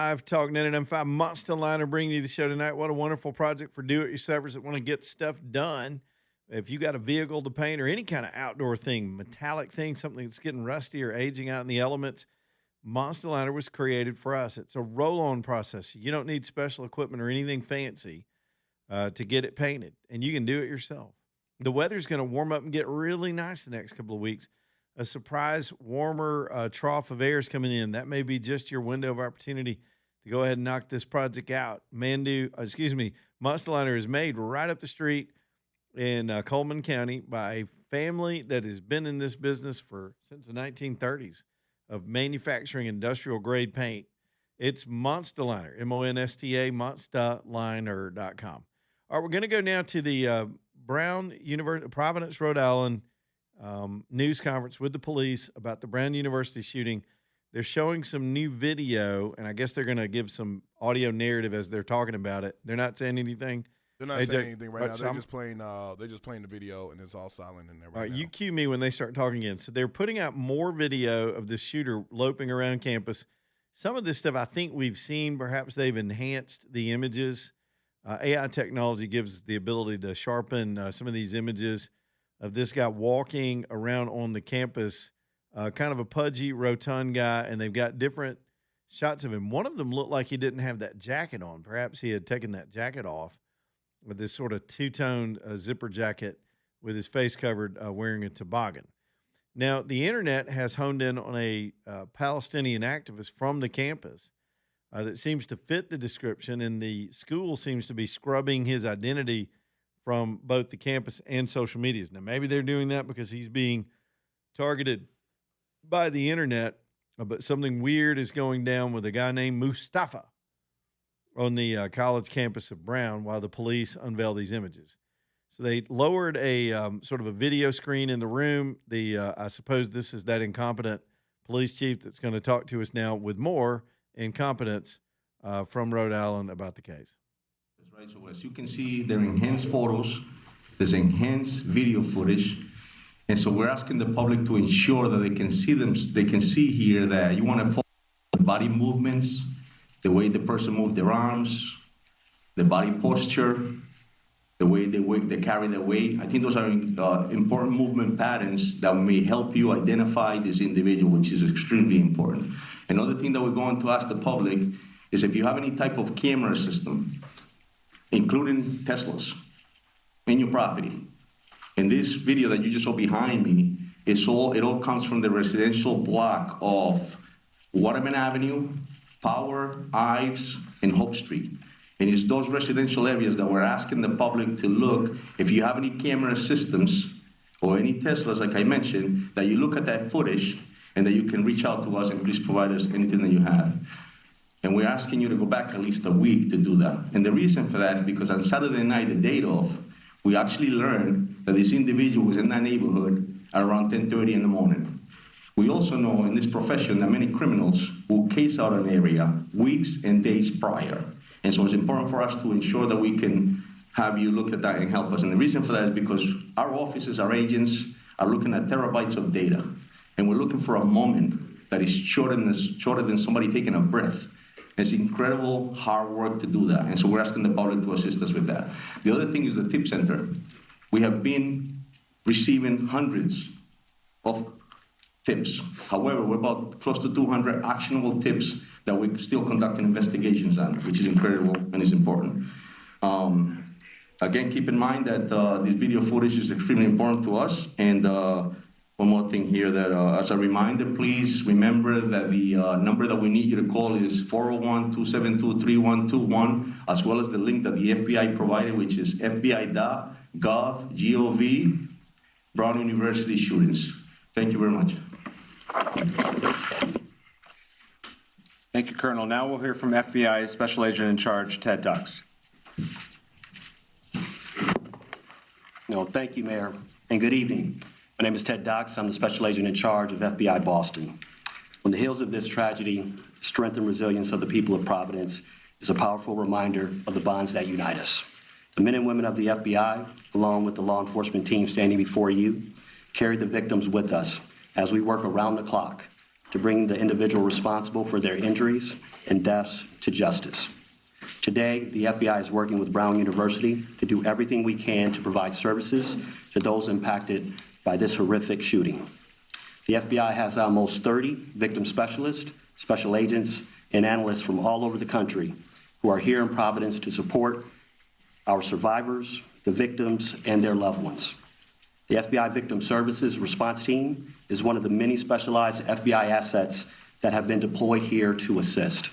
95 Talk 99.5 Monster Liner bringing you the show tonight. What a wonderful project for do-it-yourselfers that want to get stuff done. If you got a vehicle to paint or any kind of outdoor thing, metallic thing, something that's getting rusty or aging out in the elements, Monster Liner was created for us. It's a roll-on process. You don't need special equipment or anything fancy to get it painted, and you can do it yourself. The weather's going to warm up and get really nice the next couple of weeks. A surprise warmer trough of air is coming in. That may be just your window of opportunity to go ahead and knock this project out. Monster Liner is made right up the street in Coleman County by a family that has been in this business since the 1930s of manufacturing industrial grade paint. It's Monster Liner, M-O-N-S-T-A, monsterliner.com. All right, we're going to go now to the Brown University, Providence, Rhode Island news conference with the police about the Brown University shooting. They're showing some new video, and I guess they're going to give some audio narrative as they're talking about it. They're not saying anything. They're not saying anything right now. They're just playing the video, and it's all silent in there right now. You cue me when they start talking again. So they're putting out more video of this shooter loping around campus. Some of this stuff I think we've seen. Perhaps they've enhanced the images. AI technology gives the ability to sharpen some of these images of this guy walking around on the campus, kind of a pudgy, rotund guy, and they've got different shots of him. One of them looked like he didn't have that jacket on. Perhaps he had taken that jacket off with this sort of two-toned zipper jacket with his face covered, wearing a toboggan. Now, the internet has honed in on a Palestinian activist from the campus that seems to fit the description, and the school seems to be scrubbing his identity from both the campus and social medias. Now, maybe they're doing that because he's being targeted by the internet, but something weird is going down with a guy named Mustafa on the college campus of Brown while the police unveil these images. So they lowered a sort of a video screen in the room. I suppose this is that incompetent police chief that's going to talk to us now with more incompetence from Rhode Island about the case. Right, so as you can see, there are enhanced photos, there's enhanced video footage, and so we're asking the public to ensure that they can see them. They can see here that you want to follow the body movements, the way the person moves their arms, the body posture, the way they carry their weight. I think those are important movement patterns that may help you identify this individual, which is extremely important. Another thing that we're going to ask the public is if you have any type of camera system, including Teslas, in your property. And this video that you just saw behind me, it all comes from the residential block of Waterman Avenue, Power, Ives, and Hope Street. And it's those residential areas that we're asking the public to look, if you have any camera systems or any Teslas, like I mentioned, that you look at that footage and that you can reach out to us and please provide us anything that you have. And we're asking you to go back at least a week to do that. And the reason for that is because on Saturday night, the day of, we actually learned that this individual was in that neighborhood at around 10:30 in the morning. We also know in this profession that many criminals will case out an area weeks and days prior. And so it's important for us to ensure that we can have you look at that and help us. And the reason for that is because our offices, our agents, are looking at terabytes of data. And we're looking for a moment that is shorter than somebody taking a breath. It's incredible hard work to do that, and so we're asking the public to assist us with that. The other thing is the tip center. We have been receiving hundreds of tips. However, we're about close to 200 actionable tips that we're still conducting investigations on, which is incredible and is important. Again, keep in mind that this video footage is extremely important to us, and one more thing here that, as a reminder, please remember that the number that we need you to call is 401-272-3121, as well as the link that the FBI provided, which is fbi.gov, Brown University shootings. Thank you very much. Thank you, Colonel. Now we'll hear from FBI Special Agent in Charge, Ted Dux. No, thank you, Mayor, and good evening. My name is Ted Dux. I'm the Special Agent in Charge of FBI Boston. On the heels of this tragedy, strength and resilience of the people of Providence is a powerful reminder of the bonds that unite us. The men and women of the FBI, along with the law enforcement team standing before you, carry the victims with us as we work around the clock to bring the individual responsible for their injuries and deaths to justice. Today, the FBI is working with Brown University to do everything we can to provide services to those impacted by this horrific shooting. The FBI has almost 30 victim specialists, special agents, and analysts from all over the country who are here in Providence to support our survivors, the victims, and their loved ones. The FBI Victim Services Response Team is one of the many specialized FBI assets that have been deployed here to assist.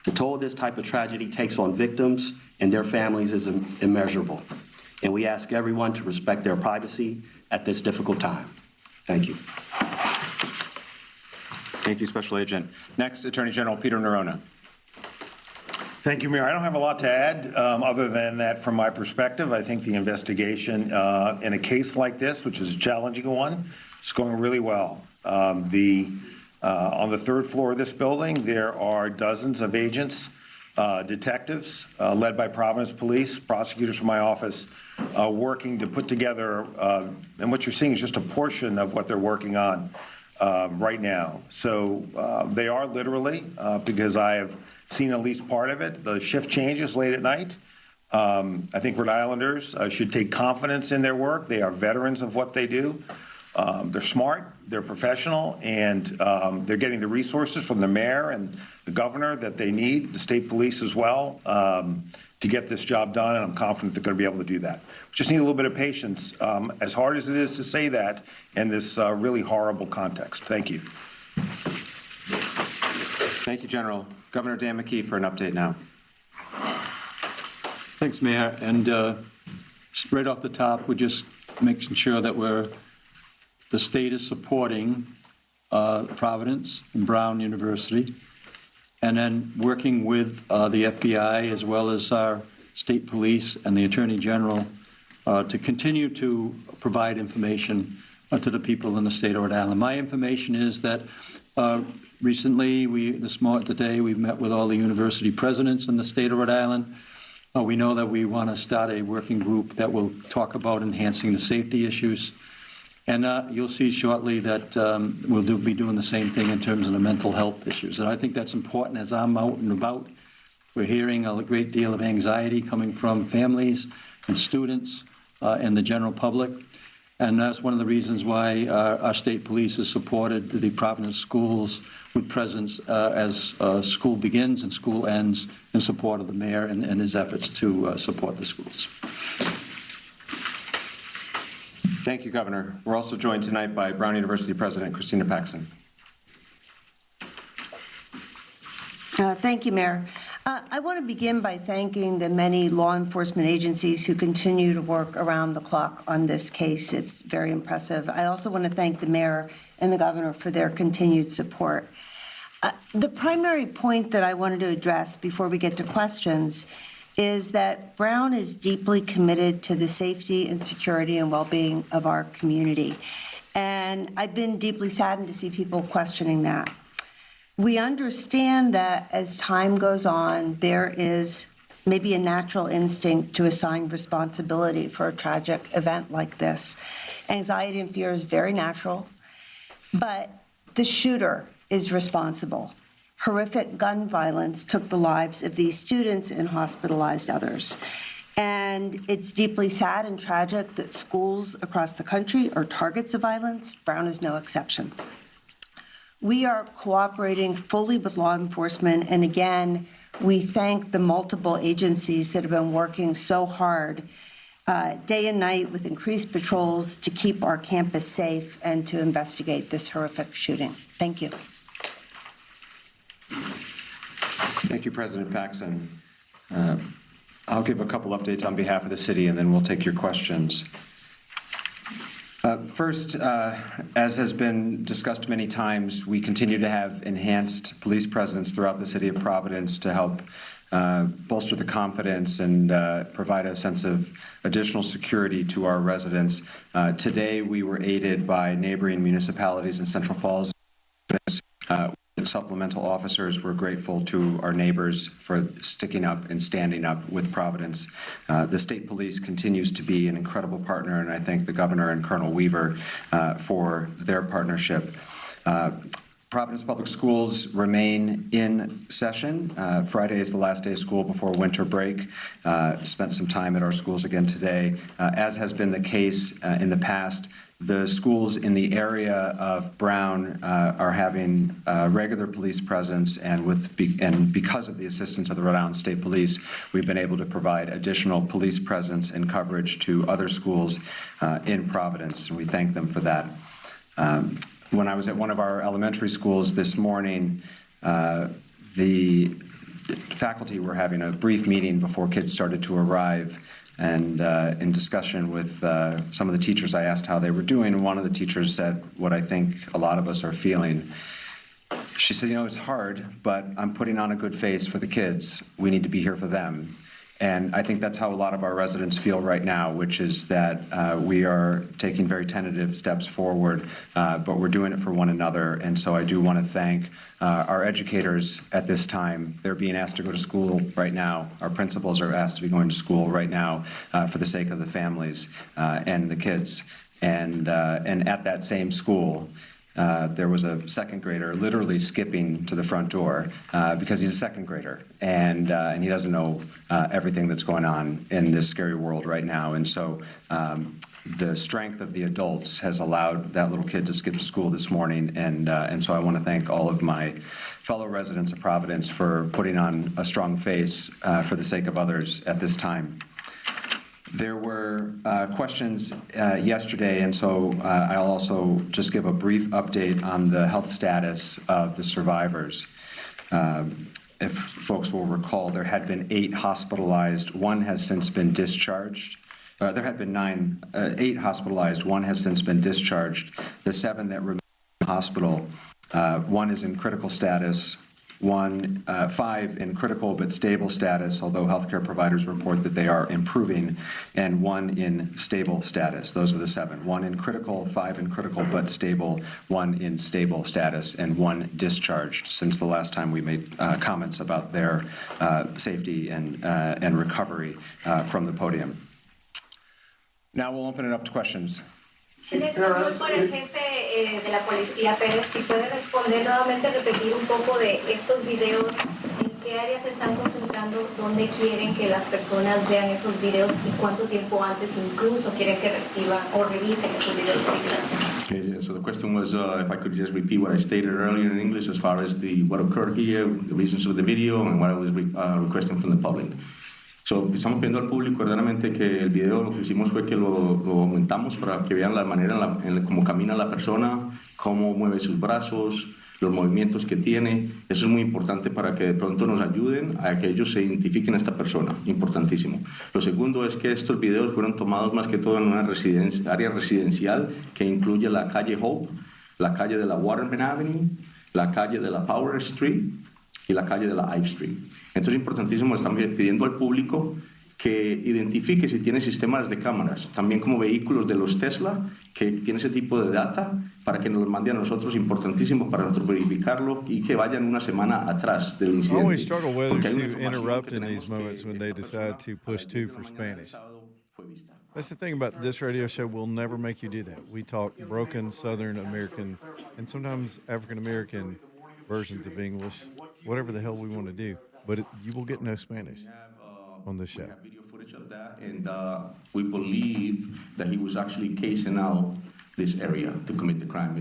The toll this type of tragedy takes on victims and their families is immeasurable, and we ask everyone to respect their privacy at this difficult time. Thank you. Thank you, Special Agent. Next, Attorney General Peter Neronha. Thank you, Mayor. I don't have a lot to add other than that from my perspective. I think the investigation in a case like this, which is a challenging one, is going really well. On the third floor of this building, there are dozens of agents, detectives led by Providence Police, prosecutors from my office, working to put together, and what you're seeing is just a portion of what they're working on right now. So they are literally, because I have seen at least part of it, the shift changes late at night. I think Rhode Islanders should take confidence in their work. They are veterans of what they do. They're smart, they're professional, and they're getting the resources from the mayor and the governor that they need, the state police as well, to get this job done, and I'm confident they're going to be able to do that. We just need a little bit of patience, as hard as it is to say that in this really horrible context. Thank you. Thank you, General. Governor Dan McKee for an update now. Thanks, Mayor. And right off the top, we're just making sure that the state is supporting Providence and Brown University, and then working with the FBI as well as our state police and the Attorney General to continue to provide information to the people in the state of Rhode Island. My information is that recently, today, we've met with all the university presidents in the state of Rhode Island. We know that we want to start a working group that will talk about enhancing the safety issues. And you'll see shortly that we'll be doing the same thing in terms of the mental health issues. And I think that's important as I'm out and about. We're hearing a great deal of anxiety coming from families and students and the general public. And that's one of the reasons why our state police has supported the Providence schools with presence as school begins and school ends in support of the mayor and his efforts to support the schools. Thank you, Governor. We're also joined tonight by Brown University President Christina Paxson. Thank you, Mayor. I want to begin by thanking the many law enforcement agencies who continue to work around the clock on this case. It's very impressive. I also want to thank the mayor and the governor for their continued support. The primary point that I wanted to address before we get to questions is that Brown is deeply committed to the safety and security and well-being of our community. And I've been deeply saddened to see people questioning that. We understand that as time goes on, there is maybe a natural instinct to assign responsibility for a tragic event like this. Anxiety and fear is very natural, but the shooter is responsible. Horrific gun violence took the lives of these students and hospitalized others. And it's deeply sad and tragic that schools across the country are targets of violence. Brown is no exception. We are cooperating fully with law enforcement, and again, we thank the multiple agencies that have been working so hard day and night with increased patrols to keep our campus safe and to investigate this horrific shooting. Thank you. Thank you, President Paxson. I'll give a couple updates on behalf of the city, and then we'll take your questions. First, as has been discussed many times, we continue to have enhanced police presence throughout the city of Providence to help bolster the confidence and provide a sense of additional security to our residents. Today, we were aided by neighboring municipalities in Central Falls. Supplemental officers. We're grateful to our neighbors for sticking up and standing up with Providence. The state police continues to be an incredible partner, and I thank the governor and Colonel Weaver for their partnership. Providence Public Schools remain in session. Friday is the last day of school before winter break. Spent some time at our schools again today. As has been the case in the past, the schools in the area of Brown are having regular police presence, and because of the assistance of the Rhode Island State Police, we've been able to provide additional police presence and coverage to other schools in Providence, and we thank them for that. When I was at one of our elementary schools this morning, the faculty were having a brief meeting before kids started to arrive, and in discussion with some of the teachers, I asked how they were doing, and one of the teachers said what I think a lot of us are feeling. She said, it's hard, but I'm putting on a good face for the kids. We need to be here for them. And I think that's how a lot of our residents feel right now, which is that we are taking very tentative steps forward, but we're doing it for one another. And so I do want to thank our educators at this time. They're being asked to go to school right now. Our principals are asked to be going to school right now for the sake of the families and the kids. And at that same school, there was a second grader literally skipping to the front door because he's a second grader, and he doesn't know everything that's going on in this scary world right now. And so the strength of the adults has allowed that little kid to skip to school this morning. And so I want to thank all of my fellow residents of Providence for putting on a strong face for the sake of others at this time. There were questions yesterday, and so I'll also just give a brief update on the health status of the survivors. If folks will recall, there had been 8 hospitalized. 1 has since been discharged. There had been 8 hospitalized. 1 has since been discharged. The 7 that remain in the hospital, 1 is in critical status. 5 in critical but stable status, although healthcare providers report that they are improving, and 1 in stable status. Those are the 7. 1 in critical, 5 in critical but stable, 1 in stable status, and 1 discharged since the last time we made comments about their safety and recovery from the podium. Now we'll open it up to questions. En este momento, por el jefe de la policía, Pérez, si puede responder nuevamente, repetir un poco de estos videos, en qué áreas se están concentrando, dónde quieren que las personas vean esos videos y cuánto tiempo antes incluso quieren que reciban o revisen esos videos. Okay, so the question was if I could just repeat what I stated earlier in English as far as what occurred here, the reasons of the video, and what I was requesting from the public. So, estamos pidiendo al público verdaderamente que el video lo que hicimos fue que lo aumentamos para que vean la manera en cómo camina la persona, cómo mueve sus brazos, los movimientos que tiene. Eso es muy importante para que de pronto nos ayuden a que ellos se identifiquen a esta persona, importantísimo. Lo segundo es que estos videos fueron tomados más que todo en una área residencial que incluye la calle Hope, la calle de la Waterman Avenue, la calle de la Power Street y la calle de la Ive Street. Entonces es importantísimo, estamos pidiendo al público que identifique si tiene sistemas de cámaras, también como vehículos de los Tesla, que tiene ese tipo de data, para que nos los mande a nosotros, importantísimo para nosotros verificarlo y que vayan una semana atrás del incidente. I always struggle whether to interrupt in these moments when they decide to push 2 for Spanish. That's the thing about this radio show, we'll never make you do that. We talk broken Southern American and sometimes African American versions of English, whatever the hell we want to do. But you will get no Spanish on this show. We have video footage of that, and we believe that he was actually casing out this area to commit the crime.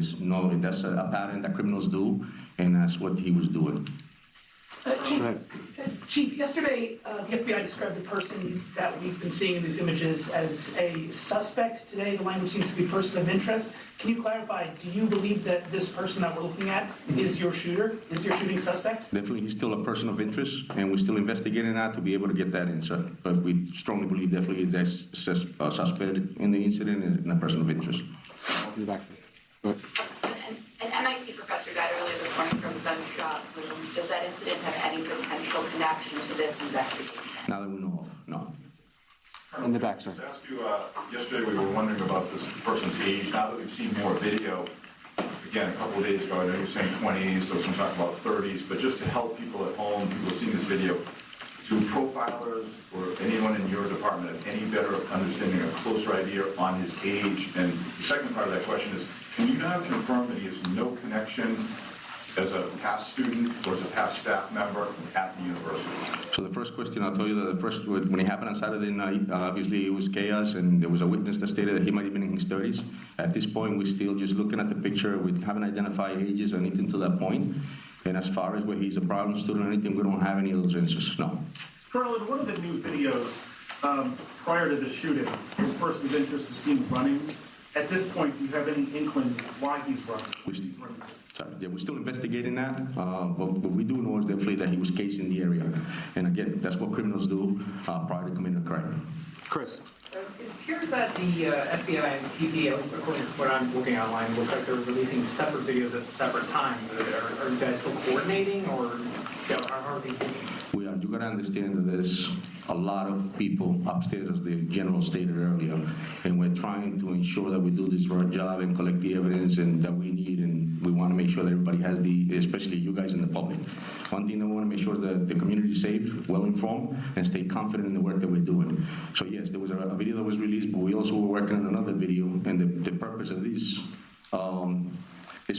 That's a pattern that criminals do, and that's what he was doing. Chief, yesterday the FBI described the person that we've been seeing in these images as a suspect. Today the language seems to be person of interest. Can you clarify, do you believe that this person that we're looking at is your shooter, is your shooting suspect? Definitely he's still a person of interest, and we're still investigating that to be able to get that answer. But we strongly believe definitely he's a suspect in the incident and a person of interest. An MIT professor died earlier this morning from gunshot wounds. Does that incident have any potential connection to this investigation? Now that we know of, no. In the back, sir. To ask you, yesterday we were wondering about this person's age. Now that we've seen more video, again, a couple of days ago, I know you were saying 20s, so some talk about 30s, but just to help people at home, people seeing this video, do profilers or anyone in your department have any better understanding, a closer idea on his age? And the second part of that question is, can you now confirm that he has no connection as a past student or as a past staff member at the university? So the first question, I'll tell you that the first, when it happened on Saturday night, obviously it was chaos, and there was a witness that stated that he might have been in his 30s. At this point, we're still just looking at the picture. We haven't identified ages or anything to that point. And as far as whether he's a problem student or anything, we don't have any of those answers, no. Colonel, in one of the new videos prior to the shooting, this person of interest is seen running. At this point, do you have any inkling why he's running? Yeah, we're still investigating that, but what we do know is definitely that he was cased in the area. And again, that's what criminals do prior to committing a crime. Chris. It appears that the FBI and TP, according to what I'm looking online, looks like they're releasing separate videos at separate times. Are you guys still coordinating, or how are they doing? We are. You got to understand that there's a lot of people upstairs, as the general stated earlier, and we're trying to ensure that we do this right job and collect the evidence and that we need, and we want to make sure that everybody has especially you guys in the public. One thing that we want to make sure is that the community is safe, well-informed, and stay confident in the work that we're doing. So yes, there was a video that was released, but we also were working on another video, and the purpose of this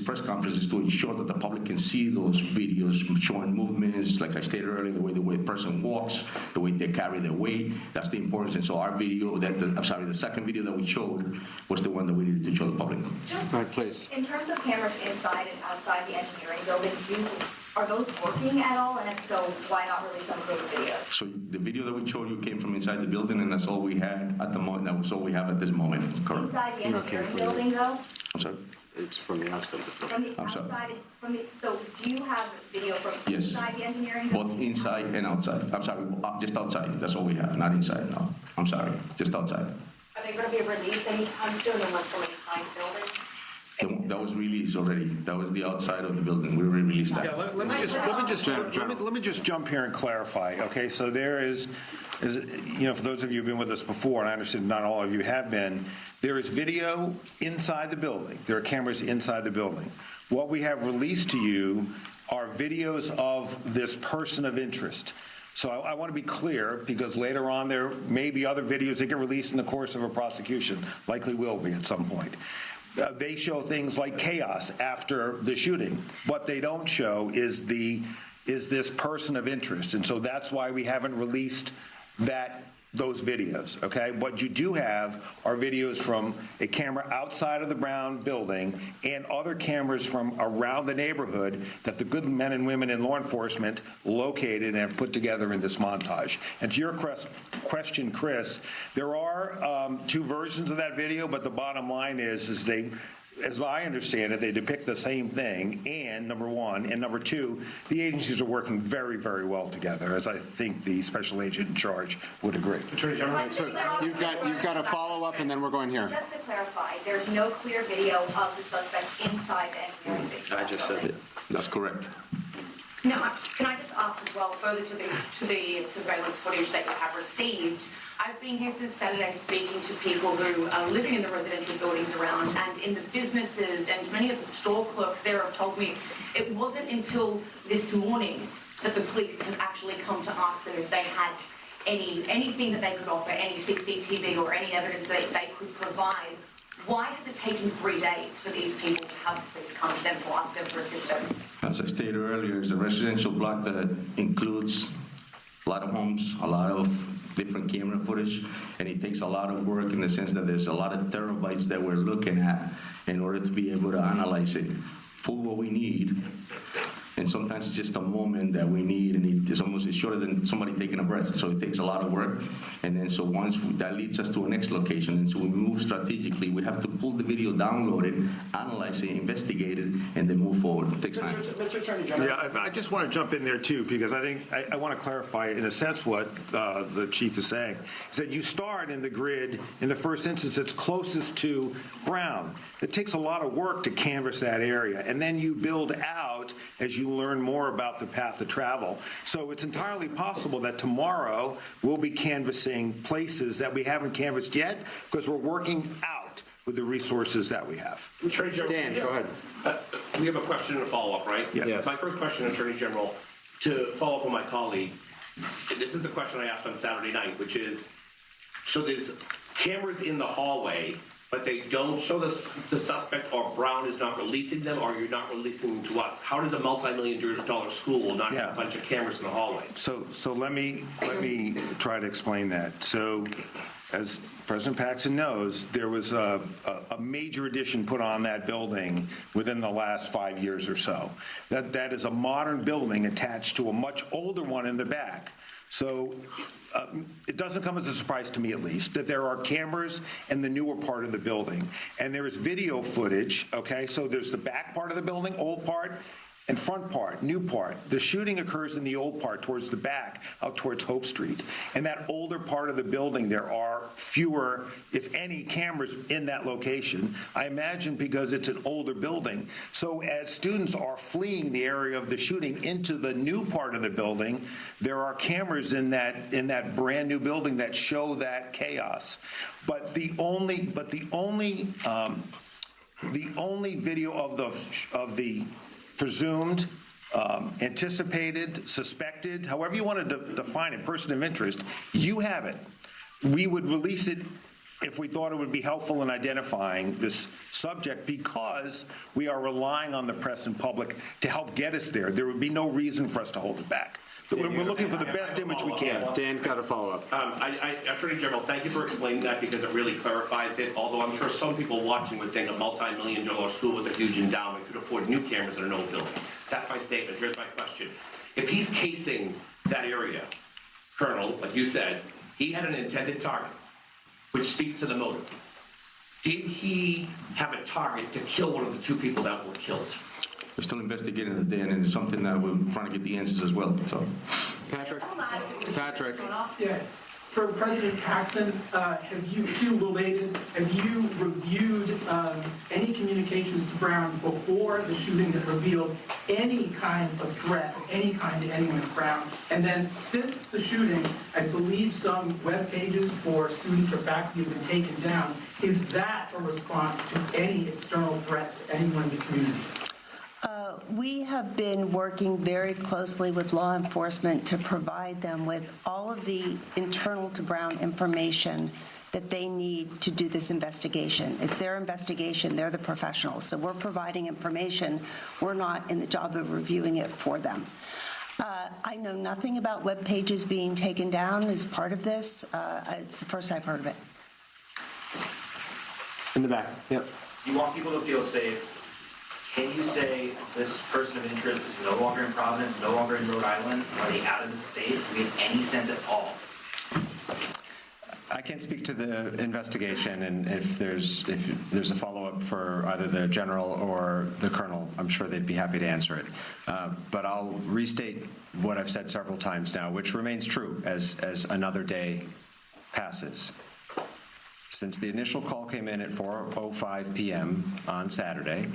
press conference is to ensure that the public can see those videos showing movements, like I stated earlier, the way a person walks, the way they carry their weight. That's the importance. And so our video, the second video that we showed was the one that we needed to show the public. Just right, please. In terms of cameras inside and outside the engineering building, are those working at all? And if so, why not release some of those videos? So the video that we showed you came from inside the building, and that's all we had at the moment. That was all we have at this moment. Correct. Inside the engineering building, though? I'm sorry. It's from the outside of the From the outside, so do you have video from inside the engineering building? Both inside and outside. I'm sorry, just outside. That's all we have, not inside, no. I'm sorry, just outside. Are they going to be released anytime soon unless from inside the building? That was released already. That was the outside of the building. We already released that. Yeah, let me just jump here and clarify. Okay, so there is, for those of you who've been with us before, and I understand not all of you have been, there is video inside the building. There are cameras inside the building. What we have released to you are videos of this person of interest. So I want to be clear, because later on there may be other videos that get released in the course of a prosecution, likely will be at some point. They show things like chaos after the shooting. What they don't show is this person of interest, and so that's why we haven't released those videos, okay? What you do have are videos from a camera outside of the Brown building and other cameras from around the neighborhood that the good men and women in law enforcement located and have put together in this montage. And to your question, Chris, there are two versions of that video, but the bottom line is they, as I understand it, they depict the same thing, and number one, and number two, the agencies are working very, very well together, as I think the special agent in charge would agree. Attorney General, so you've got a follow-up, and then we're going here. Just to clarify, there's no clear video of the suspect inside the engineering building. I just said it. That's correct. Now, can I just ask as well, further to the surveillance footage that you have received, I've been here since Saturday speaking to people who are living in the residential buildings around and in the businesses, and many of the store clerks there have told me it wasn't until this morning that the police have actually come to ask them if they had anything that they could offer, any CCTV or any evidence that they could provide. Why has it taken 3 days for these people to have the police come to them to ask them for assistance? As I stated earlier, it's a residential block that includes a lot of homes, a lot of different camera footage, and it takes a lot of work in the sense that there's a lot of terabytes that we're looking at in order to be able to analyze it, pull what we need. And sometimes it's just a moment that we need, and it's shorter than somebody taking a breath, so it takes a lot of work. And then so once that leads us to a next location, and so we move strategically, we have to pull the video, download it, analyze it, investigate it, and then move forward. It takes time. Mr. Attorney General. Yeah, I just want to jump in there too, because I think I want to clarify in a sense what the chief is saying. Is that you start in the grid in the first instance that's closest to Brown. It takes a lot of work to canvass that area, and then you build out as you learn more about the path of travel. So it's entirely possible that tomorrow we'll be canvassing places that we haven't canvassed yet because we're working out with the resources that we have. Attorney General, Dan, go ahead. We have a question and a follow-up, right? Yeah. Yes. My first question, Attorney General, to follow up on my colleague, this is the question I asked on Saturday night, which is, so there's cameras in the hallway but they don't show the suspect, or Brown is not releasing them, or you're not releasing them to us. How does a multi-million-dollar school not have a bunch of cameras in the hallway? So let me try to explain that. So as President Paxton knows, there was a major addition put on that building within the last 5 years or so. That is a modern building attached to a much older one in the back. So it doesn't come as a surprise to me, at least, that there are cameras in the newer part of the building. And there is video footage, okay? So there's the back part of the building, old part, and front part, new part. The shooting occurs in the old part towards the back, out towards Hope Street. In that older part of the building, there are fewer, if any, cameras in that location. I imagine because it's an older building. So as students are fleeing the area of the shooting into the new part of the building, there are cameras in that brand new building that show that chaos. But the only video of the presumed, anticipated, suspected, however you want to define it, person of interest, you have it. We would release it if we thought it would be helpful in identifying this subject, because we are relying on the press and public to help get us there. There would be no reason for us to hold it back. We're looking for the best image we can. Dan got a follow-up. Attorney General, thank you for explaining that, because it really clarifies it, although I'm sure some people watching would think a multi-million-dollar school with a huge endowment could afford new cameras in an old building. That's my statement. Here's my question. If he's casing that area, Colonel, like you said, he had an intended target, which speaks to the motive. Did he have a target to kill one of the two people that were killed? We're still investigating it, Dan, and it's something that we're trying to get the answers as well. So, Patrick. Yeah. For President Paxton, have you reviewed any communications to Brown before the shooting that revealed any kind of threat, any kind to anyone at Brown? And then since the shooting, I believe some web pages for students or faculty have been taken down. Is that a response to any external threats to anyone in the community? We have been working very closely with law enforcement to provide them with all of the internal to Brown information that they need to do this investigation. It's their investigation. They're the professionals. So we're providing information. We're not in the job of reviewing it for them. I know nothing about web pages being taken down as part of this. It's the first I've heard of it. In the back. Yep. You want people to feel safe. Can you say this person of interest is no longer in Providence, no longer in Rhode Island? Are they out of the state? Do we have any sense at all? I can't speak to the investigation, and if there's a follow-up for either the general or the colonel, I'm sure they'd be happy to answer it. But I'll restate what I've said several times now, which remains true as another day passes. Since the initial call came in at 4:05 p.m. on Saturday,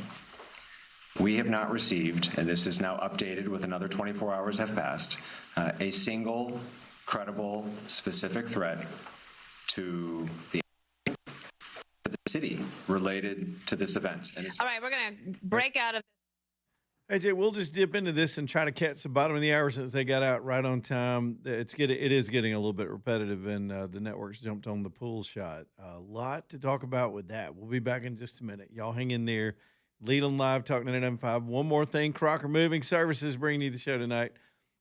we have not received, and this is now updated with another 24 hours have passed, a single credible, specific threat to the city related to this event. And all right, we're going to break out of this. Hey, Jay, we'll just dip into this and try to catch the bottom of the hour since they got out right on time. It is getting a little bit repetitive, and the networks jumped on the pool shot. A lot to talk about with that. We'll be back in just a minute. Y'all hang in there. Lead on Live, Talk 99.5. One more thing, Crocker Moving Services bringing you the show tonight.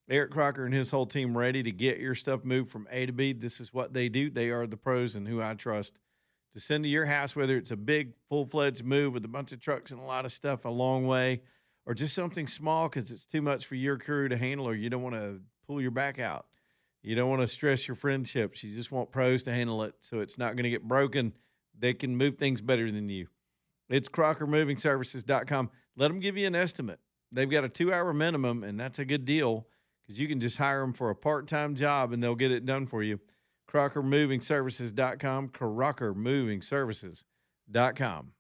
Eric Crocker and his whole team ready to get your stuff moved from A to B. This is what they do. They are the pros and who I trust to send to your house, whether it's a big, full-fledged move with a bunch of trucks and a lot of stuff a long way, or just something small because it's too much for your crew to handle, or you don't want to pull your back out. You don't want to stress your friendships. You just want pros to handle it so it's not going to get broken. They can move things better than you. It's CrockerMovingServices.com. Let them give you an estimate. They've got a 2-hour minimum, and that's a good deal because you can just hire them for a part-time job, and they'll get it done for you. CrockerMovingServices.com, CrockerMovingServices.com.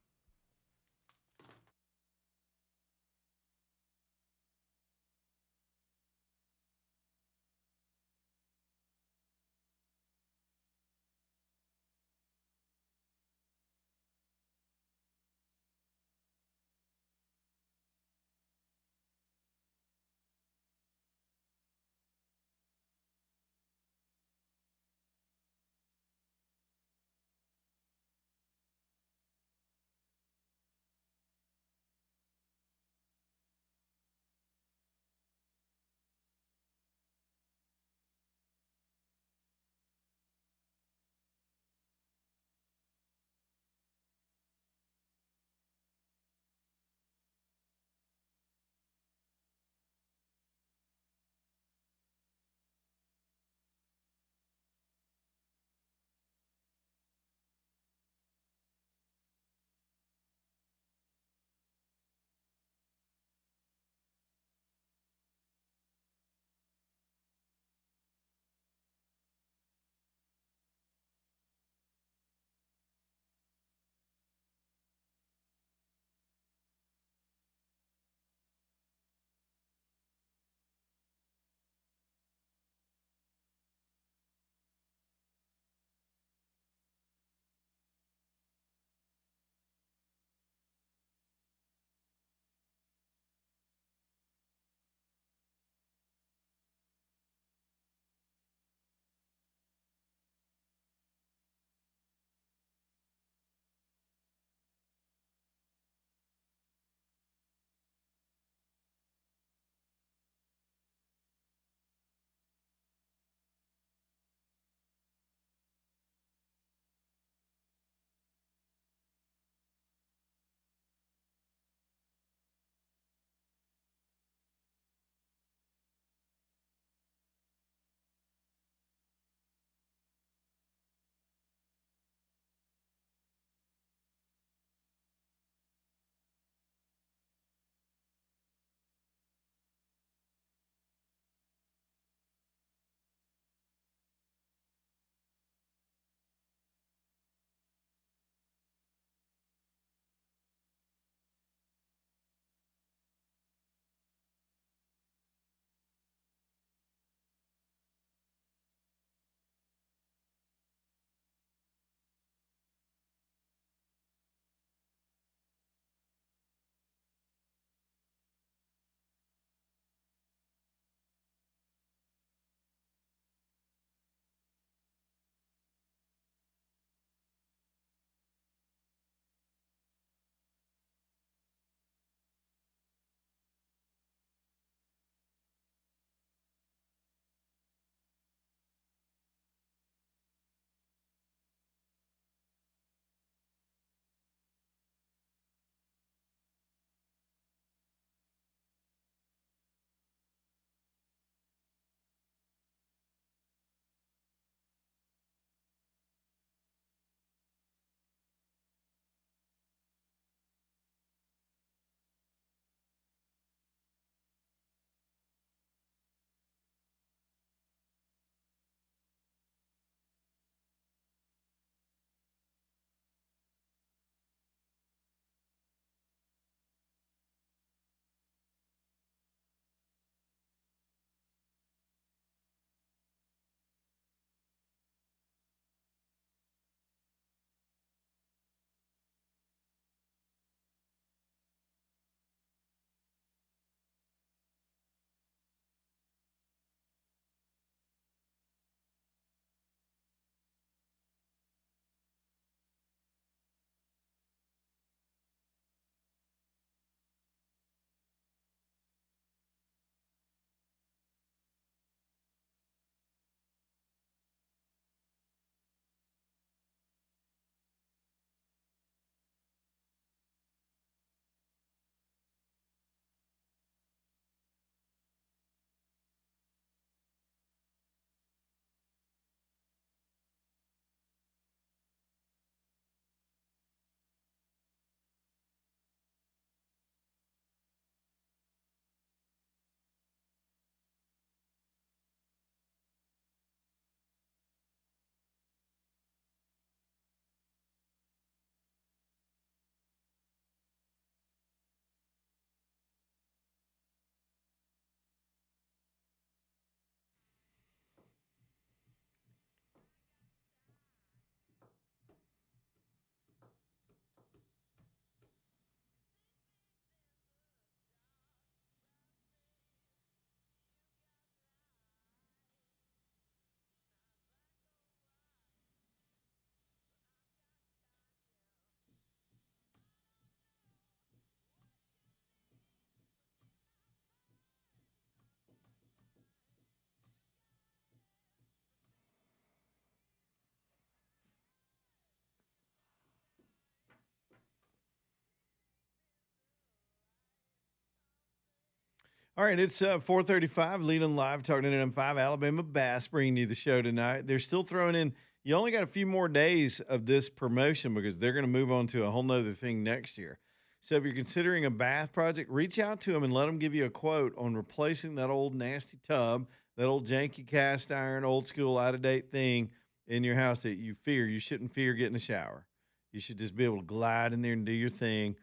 All right, it's 4:35, Leland Live, talking to M5, Alabama Bass, bringing you the show tonight. They're still throwing in, you only got a few more days of this promotion because they're going to move on to a whole nother thing next year. So if you're considering a bath project, reach out to them and let them give you a quote on replacing that old nasty tub, that old janky cast iron, old school, out-of-date thing in your house that you fear. You shouldn't fear getting a shower. You should just be able to glide in there and do your thing.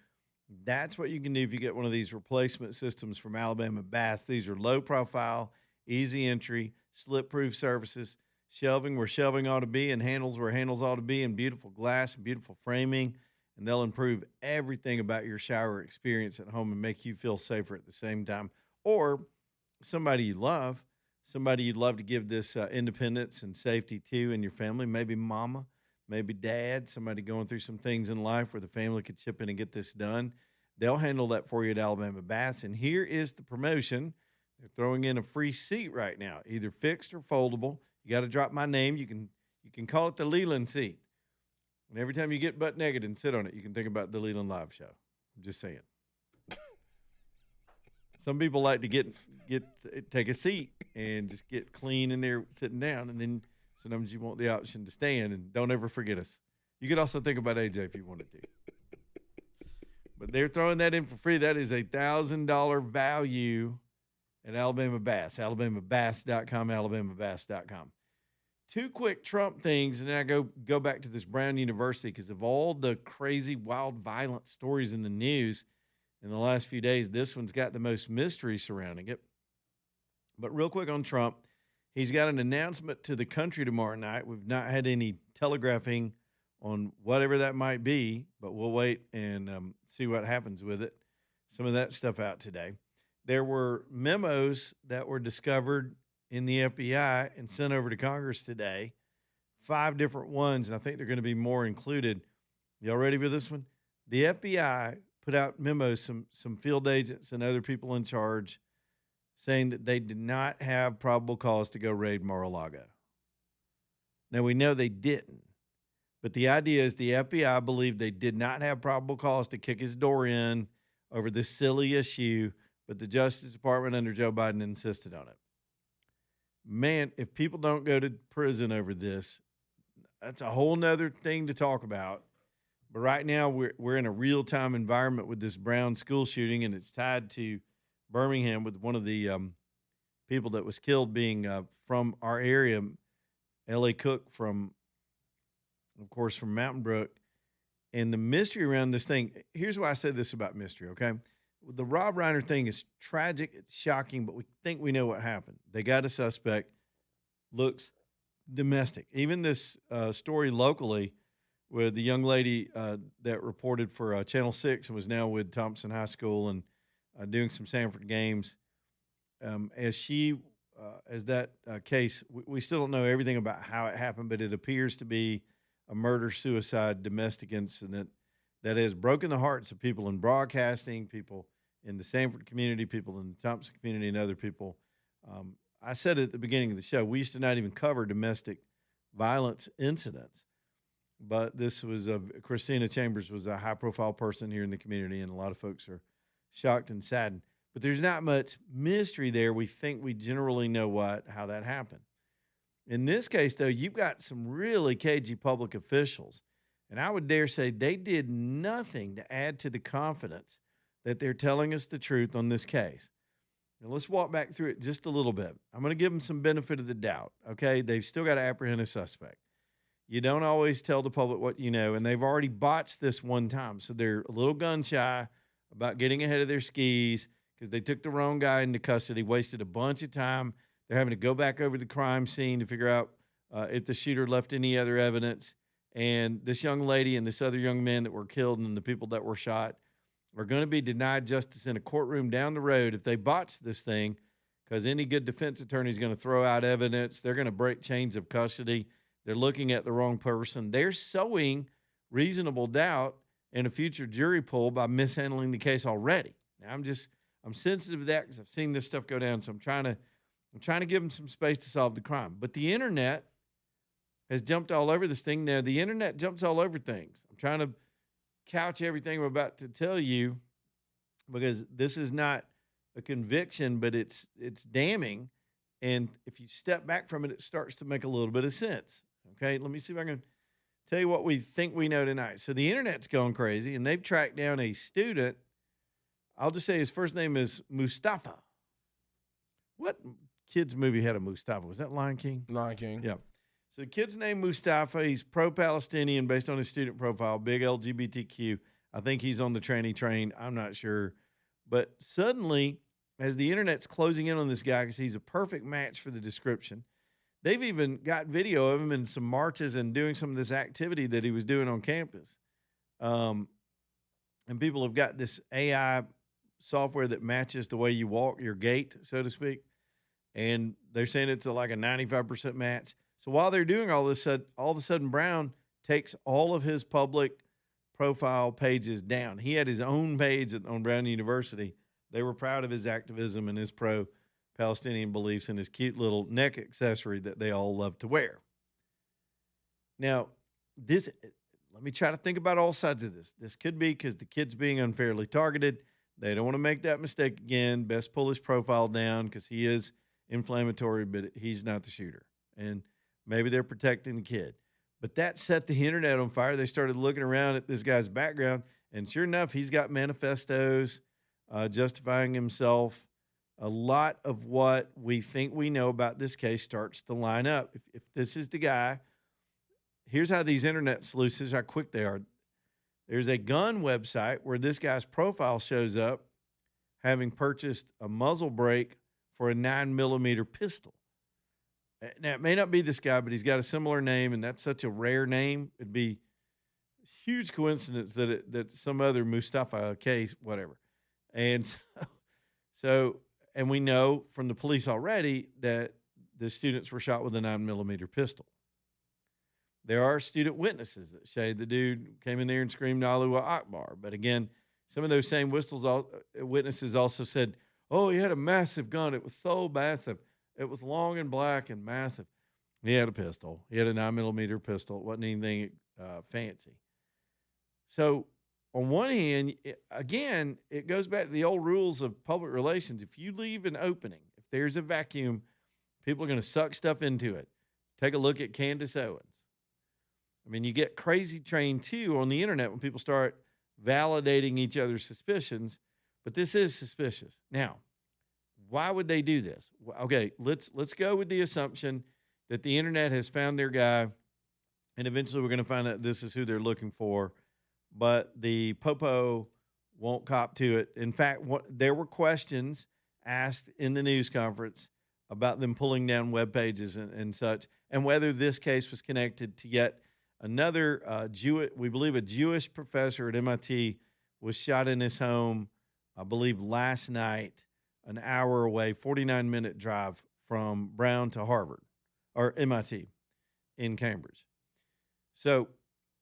That's what you can do if you get one of these replacement systems from Alabama Bass. These are low profile, easy entry, slip-proof surfaces, shelving where shelving ought to be, and handles where handles ought to be, and beautiful glass and beautiful framing. And they'll improve everything about your shower experience at home and make you feel safer at the same time. Or somebody you love, somebody you'd love to give this independence and safety to in your family, maybe mama, maybe dad, somebody going through some things in life where the family could chip in and get this done. They'll handle that for you at Alabama Bass. And here is the promotion. They're throwing in a free seat right now, either fixed or foldable. You got to drop my name. You can call it the Leland seat. And every time you get butt naked and sit on it, you can think about the Leland Live show. I'm just saying. Some people like to take a seat and just get clean in there sitting down, and then sometimes you want the option to stand, and don't ever forget us. You could also think about AJ if you wanted to. But they're throwing that in for free. That is a $1,000 value at Alabama Bass. AlabamaBass.com, AlabamaBass.com. Two quick Trump things, and then I go back to this Brown University because of all the crazy, wild, violent stories in the news in the last few days, this one's got the most mystery surrounding it. But real quick on Trump, he's got an announcement to the country tomorrow night. We've not had any telegraphing on whatever that might be, but we'll wait and see what happens with it. Some of that stuff out today. There were memos that were discovered in the FBI and sent over to Congress today, 5 different ones, and I think they're going to be more included. Y'all ready for this one? The FBI put out memos, some field agents and other people in charge, saying that they did not have probable cause to go raid Mar-a-Lago. Now, we know they didn't, but the idea is the FBI believed they did not have probable cause to kick his door in over this silly issue, but the Justice Department under Joe Biden insisted on it. Man, if people don't go to prison over this, that's a whole nother thing to talk about. But right now, we're in a real-time environment with this Brown school shooting, and it's tied to Birmingham with one of the people that was killed being from our area, L.A. Cook from Mountain Brook. And the mystery around this thing, here's why I said this about mystery, okay? The Rob Reiner thing is tragic, it's shocking, but we think we know what happened. They got a suspect, looks domestic. Even this story locally with the young lady that reported for Channel 6 and was now with Thompson High School and doing some Sanford games. As that case, we still don't know everything about how it happened, but it appears to be a murder-suicide domestic incident that has broken the hearts of people in broadcasting, people in the Sanford community, people in the Thompson community, and other people. I said it at the beginning of the show, we used to not even cover domestic violence incidents. But this was Christina Chambers was a high-profile person here in the community, and a lot of folks are shocked and saddened. But there's not much mystery there. We think we generally know how that happened. In this case, though, you've got some really cagey public officials, and I would dare say they did nothing to add to the confidence that they're telling us the truth on this case. Now, let's walk back through it just a little bit. I'm going to give them some benefit of the doubt, okay? They've still got to apprehend a suspect. You don't always tell the public what you know, and they've already botched this one time, so they're a little gun-shy about getting ahead of their skis because they took the wrong guy into custody, wasted a bunch of time. They're having to go back over the crime scene to figure out if the shooter left any other evidence. And this young lady and this other young man that were killed and the people that were shot are going to be denied justice in a courtroom down the road if they botch this thing, because any good defense attorney is going to throw out evidence. They're going to break chains of custody. They're looking at the wrong person. They're sowing reasonable doubt in a future jury pool by mishandling the case already. Now, I'm sensitive to that because I've seen this stuff go down, so I'm trying to give them some space to solve the crime. But the internet has jumped all over this thing. Now, the internet jumps all over things. I'm trying to couch everything I'm about to tell you because this is not a conviction, but it's damning. And if you step back from it, it starts to make a little bit of sense. Okay, let me see if I can tell you what we think we know tonight. So the internet's going crazy, and they've tracked down a student. I'll just say his first name is Mustafa. What kids movie had a Mustafa? Was that Lion King? Lion King. Yeah. So the kid's name Mustafa. He's pro-Palestinian based on his student profile, big LGBTQ. I think he's on the tranny train. I'm not sure. But suddenly, as the internet's closing in on this guy because he's a perfect match for the description, they've even got video of him in some marches and doing some of this activity that he was doing on campus. And people have got this AI software that matches the way you walk, your gait, so to speak. And they're saying it's like a 95% match. So while they're doing all this, all of a sudden Brown takes all of his public profile pages down. He had his own page on Brown University. They were proud of his activism and his pro-Palestinian beliefs and his cute little neck accessory that they all love to wear. Now, let me try to think about all sides of this. This could be because the kid's being unfairly targeted. They don't want to make that mistake again. Best pull his profile down because he is inflammatory, but he's not the shooter. And maybe they're protecting the kid. But that set the internet on fire. They started looking around at this guy's background, and sure enough, he's got manifestos justifying himself. A lot of what we think we know about this case starts to line up. If this is the guy, here's how these internet sleuths, here's how quick they are. There's a gun website where this guy's profile shows up having purchased a muzzle brake for a 9mm pistol. Now, it may not be this guy, but he's got a similar name, and that's such a rare name. It'd be a huge coincidence that some other Mustafa case, whatever. And and we know from the police already that the students were shot with a 9mm pistol. There are student witnesses that say the dude came in there and screamed Allahu Akbar. But again, some of those same witnesses also said, oh, he had a massive gun. It was so massive. It was long and black and massive. He had a pistol. He had a 9mm pistol. It wasn't anything fancy. So on one hand, again, it goes back to the old rules of public relations. If you leave an opening, if there's a vacuum, people are going to suck stuff into it. Take a look at Candace Owens. I mean, you get crazy trained, too, on the internet when people start validating each other's suspicions. But this is suspicious. Now, why would they do this? Okay, let's go with the assumption that the internet has found their guy, and eventually we're going to find out this is who they're looking for. But the popo won't cop to it. In fact, there were questions asked in the news conference about them pulling down web pages and such, and whether this case was connected to yet another we believe a Jewish professor at MIT was shot in his home, I believe last night, an hour away, 49-minute drive from Brown to Harvard, or MIT in Cambridge. So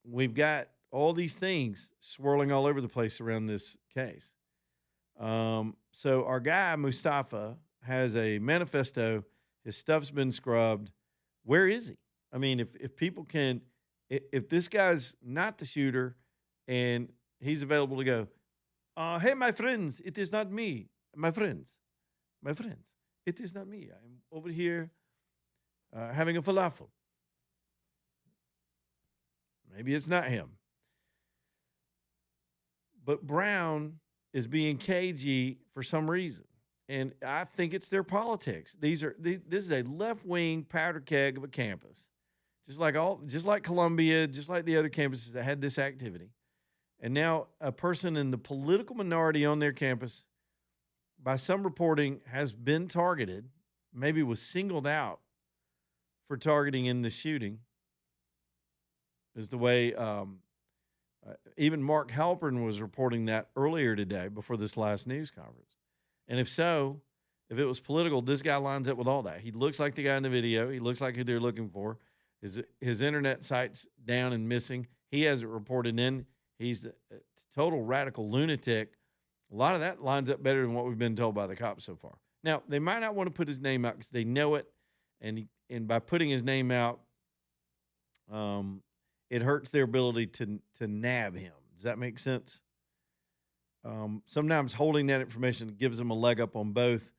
we've got all these things swirling all over the place around this case. So our guy, Mustafa, has a manifesto. His stuff's been scrubbed. Where is he? I mean, if people can, if this guy's not the shooter and he's available to go, hey, my friends, it is not me. My friends, it is not me. I'm over here having a falafel. Maybe it's not him. But Brown is being cagey for some reason. And I think it's their politics. This is a left-wing powder keg of a campus. Just like Columbia, just like the other campuses that had this activity. And now a person in the political minority on their campus, by some reporting, has been targeted, maybe was singled out for targeting in the shooting, is the way even Mark Halpern was reporting that earlier today before this last news conference. And if it was political, this guy lines up with all that. He looks like the guy in the video. He looks like who they're looking for. His internet site's down and missing. He hasn't reported in. He's a total radical lunatic. A lot of that lines up better than what we've been told by the cops so far. Now, they might not want to put his name out because they know it. And by putting his name out, it hurts their ability to nab him. Does that make sense? sometimes holding that information gives them a leg up on both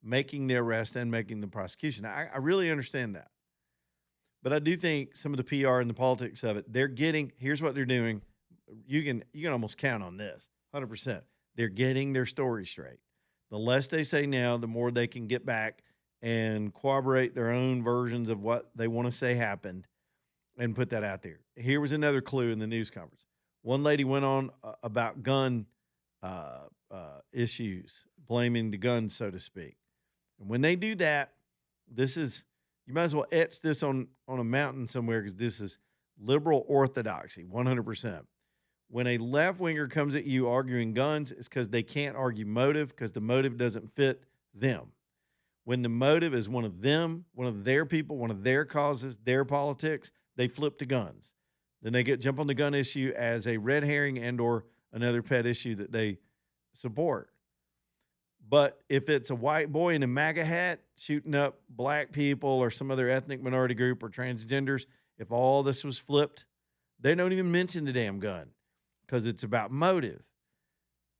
making the arrest and making the prosecution. I really understand that. But I do think some of the PR and the politics of it, here's what they're doing. You can almost count on this, 100%. They're getting their story straight. The less they say now, the more they can get back and corroborate their own versions of what they want to say happened and put that out there. Here was another clue in the news conference. One lady went on about gun issues, blaming the guns, so to speak. And when they do that, you might as well etch this on a mountain somewhere, because this is liberal orthodoxy, 100%. When a left-winger comes at you arguing guns, it's because they can't argue motive, because the motive doesn't fit them. When the motive is one of them, one of their people, one of their causes, their politics, they flip to guns. Then they jump on the gun issue as a red herring and or another pet issue that they support. But if it's a white boy in a MAGA hat shooting up black people or some other ethnic minority group or transgenders, if all this was flipped, they don't even mention the damn gun, because it's about motive.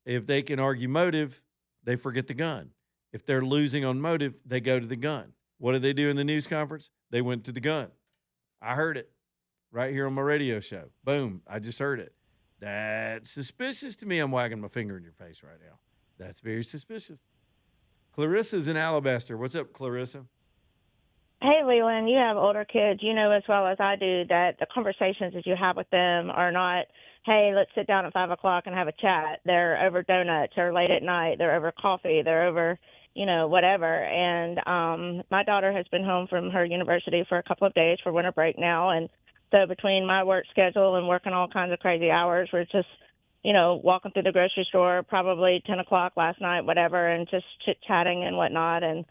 If they can argue motive, they forget the gun. If they're losing on motive, they go to the gun. What did they do in the news conference? They went to the gun. I heard it right here on my radio show. Boom, I just heard it. That's suspicious to me. I'm wagging my finger in your face right now. That's very suspicious. Clarissa's in Alabaster. What's up, Clarissa? Hey, Leland, you have older kids. You know as well as I do that the conversations that you have with them are not, hey, let's sit down at 5 o'clock and have a chat. They're over donuts or late at night. They're over coffee. They're over, whatever. And my daughter has been home from her university for a couple of days for winter break now. And so between my work schedule and working all kinds of crazy hours, we're just, walking through the grocery store, probably 10 o'clock last night, whatever, and just chit-chatting and whatnot. And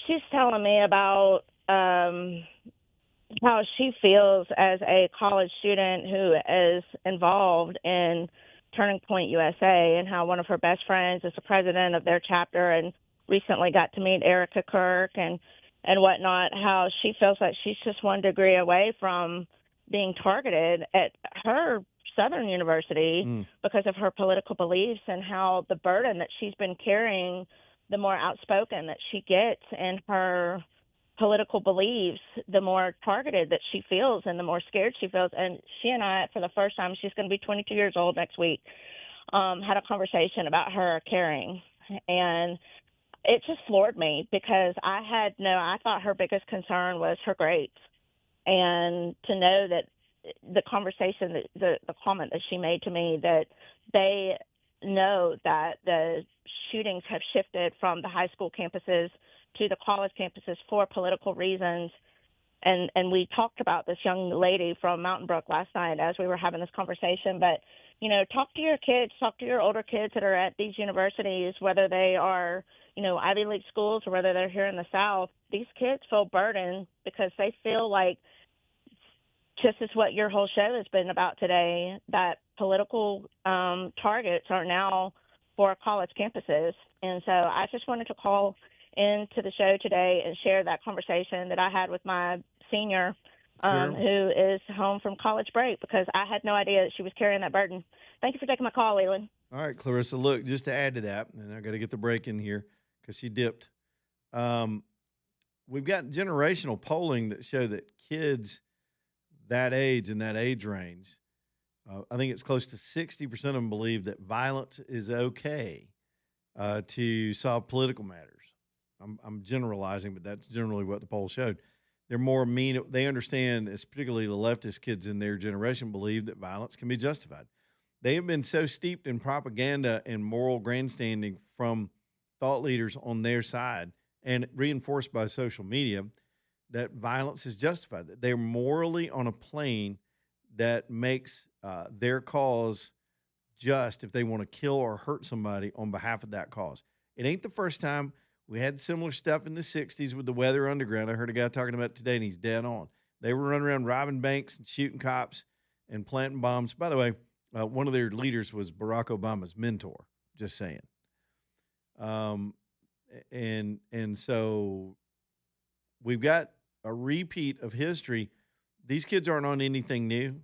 she's telling me about how she feels as a college student who is involved in Turning Point USA, and how one of her best friends is the president of their chapter and recently got to meet Erica Kirk and whatnot, how she feels like she's just one degree away from being targeted at her Southern University because of her political beliefs, and how the burden that she's been carrying, the more outspoken that she gets in her political beliefs, the more targeted that she feels and the more scared she feels. And she and I, for the first time, she's going to be 22 years old next week, had a conversation about her caring. And it just floored me, because I thought her biggest concern was her grades. And to know that the conversation, the comment that she made to me, that they know that the shootings have shifted from the high school campuses to the college campuses for political reasons. And we talked about this young lady from Mountain Brook last night as we were having this conversation. But, talk to your kids, talk to your older kids that are at these universities, whether they are, Ivy League schools or whether they're here in the South. These kids feel burdened because they feel like, just as what your whole show has been about today, that political targets are now for college campuses. And so I just wanted to call into the show today and share that conversation that I had with my senior who is home from college break, because I had no idea that she was carrying that burden. Thank you for taking my call, Leland. All right, Clarissa, look, just to add to that, and I got to get the break in here because she dipped. We've got generational polling that show that kids that age and that age range, I think it's close to 60% of them believe that violence is okay to solve political matters. I'm generalizing, but that's generally what the poll showed. They're more mean. They understand, as particularly the leftist kids in their generation, believe that violence can be justified. They have been so steeped in propaganda and moral grandstanding from thought leaders on their side and reinforced by social media that violence is justified. They're morally on a plane that makes their cause just if they want to kill or hurt somebody on behalf of that cause. It ain't the first time. We had similar stuff in the 60s with the Weather Underground. I heard a guy talking about it today, and he's dead on. They were running around robbing banks and shooting cops and planting bombs. By the way, one of their leaders was Barack Obama's mentor, just saying. And so we've got a repeat of history. These kids aren't on anything new.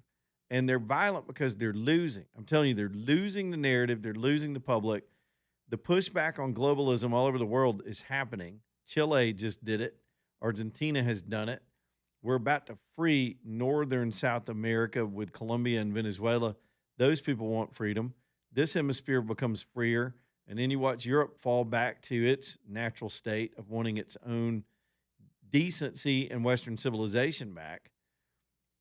And they're violent because they're losing. I'm telling you, they're losing the narrative. They're losing the public. The pushback on globalism all over the world is happening. Chile just did it. Argentina has done it. We're about to free northern South America with Colombia and Venezuela. Those people want freedom. This hemisphere becomes freer. And then you watch Europe fall back to its natural state of wanting its own decency and Western civilization back.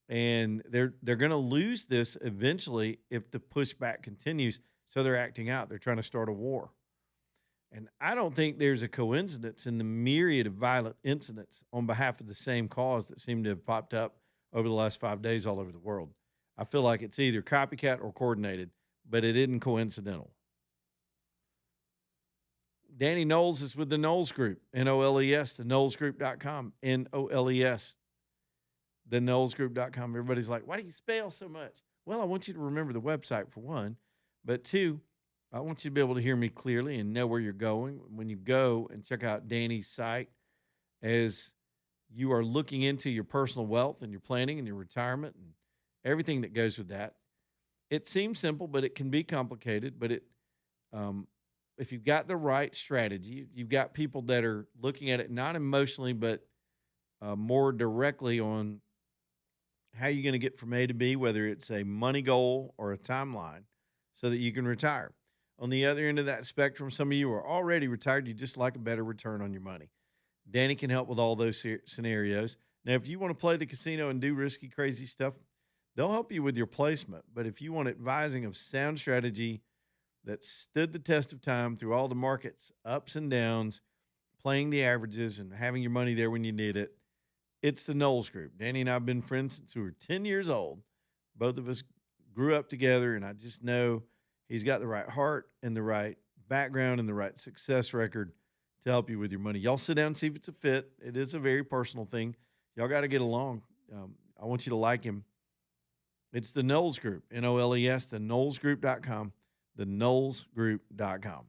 And they're going to lose this eventually if the pushback continues. So they're acting out. They're trying to start a war. And I don't think there's a coincidence in the myriad of violent incidents on behalf of the same cause that seem to have popped up over the last 5 days all over the world. I feel like it's either copycat or coordinated, but it isn't coincidental. Danny Knowles is with the Knowles Group, N-O-L-E-S, the KnowlesGroup.com, N-O-L-E-S, the KnowlesGroup.com. Everybody's like, why do you spell so much? Well, I want you to remember the website for one, but two, I want you to be able to hear me clearly and know where you're going when you go and check out Danny's site as you are looking into your personal wealth and your planning and your retirement and everything that goes with that. It seems simple, but it can be complicated. But if you've got the right strategy, you've got people that are looking at it not emotionally, but more directly on how you're going to get from A to B, whether it's a money goal or a timeline, so that you can retire. On the other end of that spectrum, some of you are already retired. You just like a better return on your money. Danny can help with all those scenarios. Now, if you want to play the casino and do risky, crazy stuff, they'll help you with your placement. But if you want advising of sound strategy that stood the test of time through all the markets, ups and downs, playing the averages and having your money there when you need it, it's the Knowles Group. Danny and I have been friends since we were 10 years old. Both of us grew up together, and I just know he's got the right heart and the right background and the right success record to help you with your money. Y'all sit down and see if it's a fit. It is a very personal thing. Y'all got to get along. I want you to like him. It's the Knowles Group, N-O-L-E-S, the KnowlesGroup.com, the KnowlesGroup.com.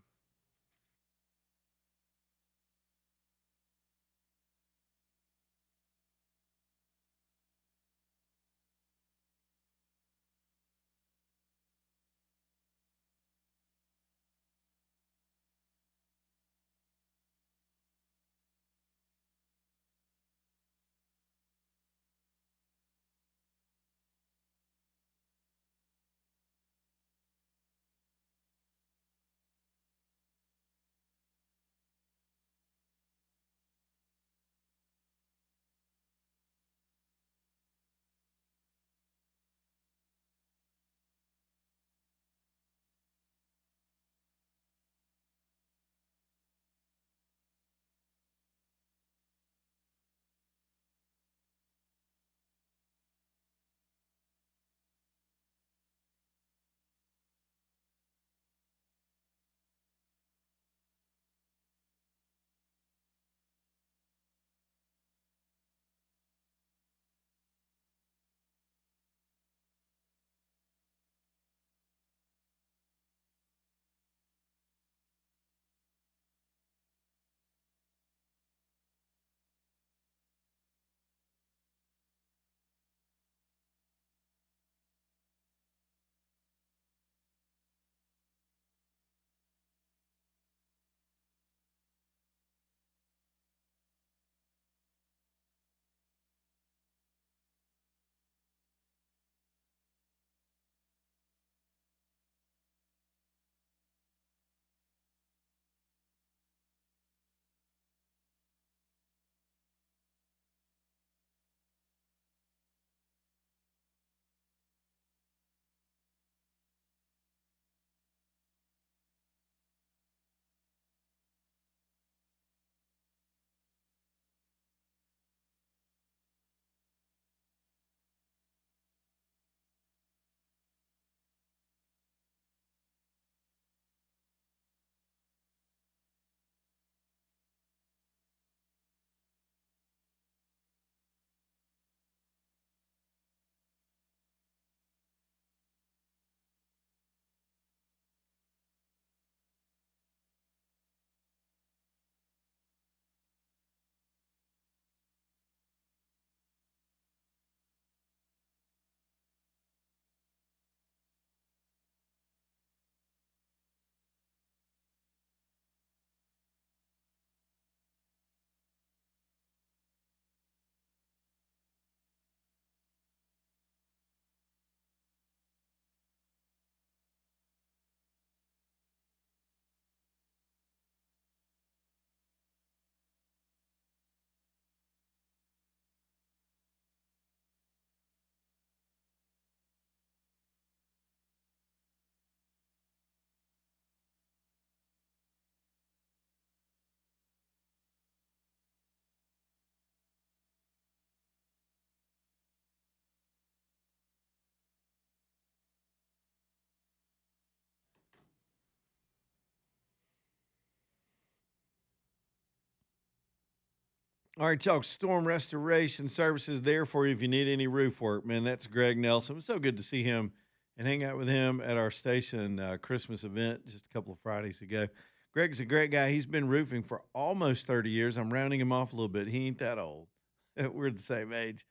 All right, y'all. Storm Restoration Services there for you if you need any roof work, man. That's Greg Nelson. It was so good to see him and hang out with him at our station Christmas event just a couple of Fridays ago. Greg's a great guy. He's been roofing for almost 30 years. I'm rounding him off a little bit. He ain't that old. We're the same age.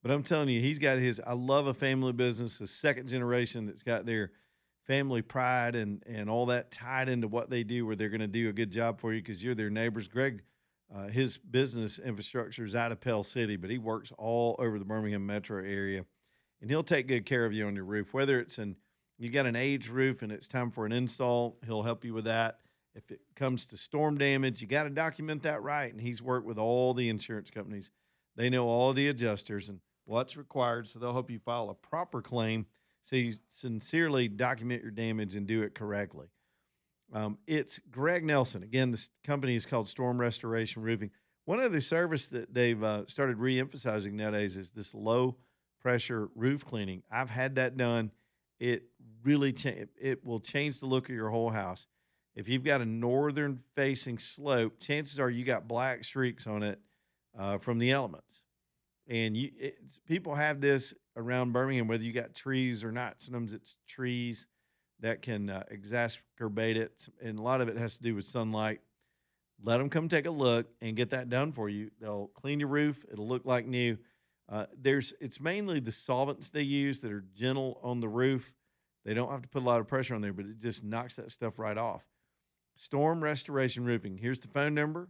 But I'm telling you, he's got I love a family business, a second generation that's got their family pride and all that tied into what they do, where they're going to do a good job for you because you're their neighbors. Greg, his business infrastructure is out of Pell City, but he works all over the Birmingham metro area, and he'll take good care of you on your roof. Whether you got an aged roof and it's time for an install, he'll help you with that. If it comes to storm damage, you got to document that right, and he's worked with all the insurance companies. They know all the adjusters and what's required, so they'll help you file a proper claim so you sincerely document your damage and do it correctly. It's Greg Nelson. Again, this company is called Storm Restoration Roofing. One other service that they've started re-emphasizing nowadays is this low-pressure roof cleaning. I've had that done. It really it will change the look of your whole house. If you've got a northern-facing slope, chances are you got black streaks on it from the elements. And people have this around Birmingham, whether you got trees or not. Sometimes it's trees that can exacerbate it, and a lot of it has to do with sunlight. Let them come take a look and get that done for you. They'll clean your roof. It'll look like new. It's mainly the solvents they use that are gentle on the roof. They don't have to put a lot of pressure on there, but it just knocks that stuff right off. Storm Restoration Roofing. Here's the phone number,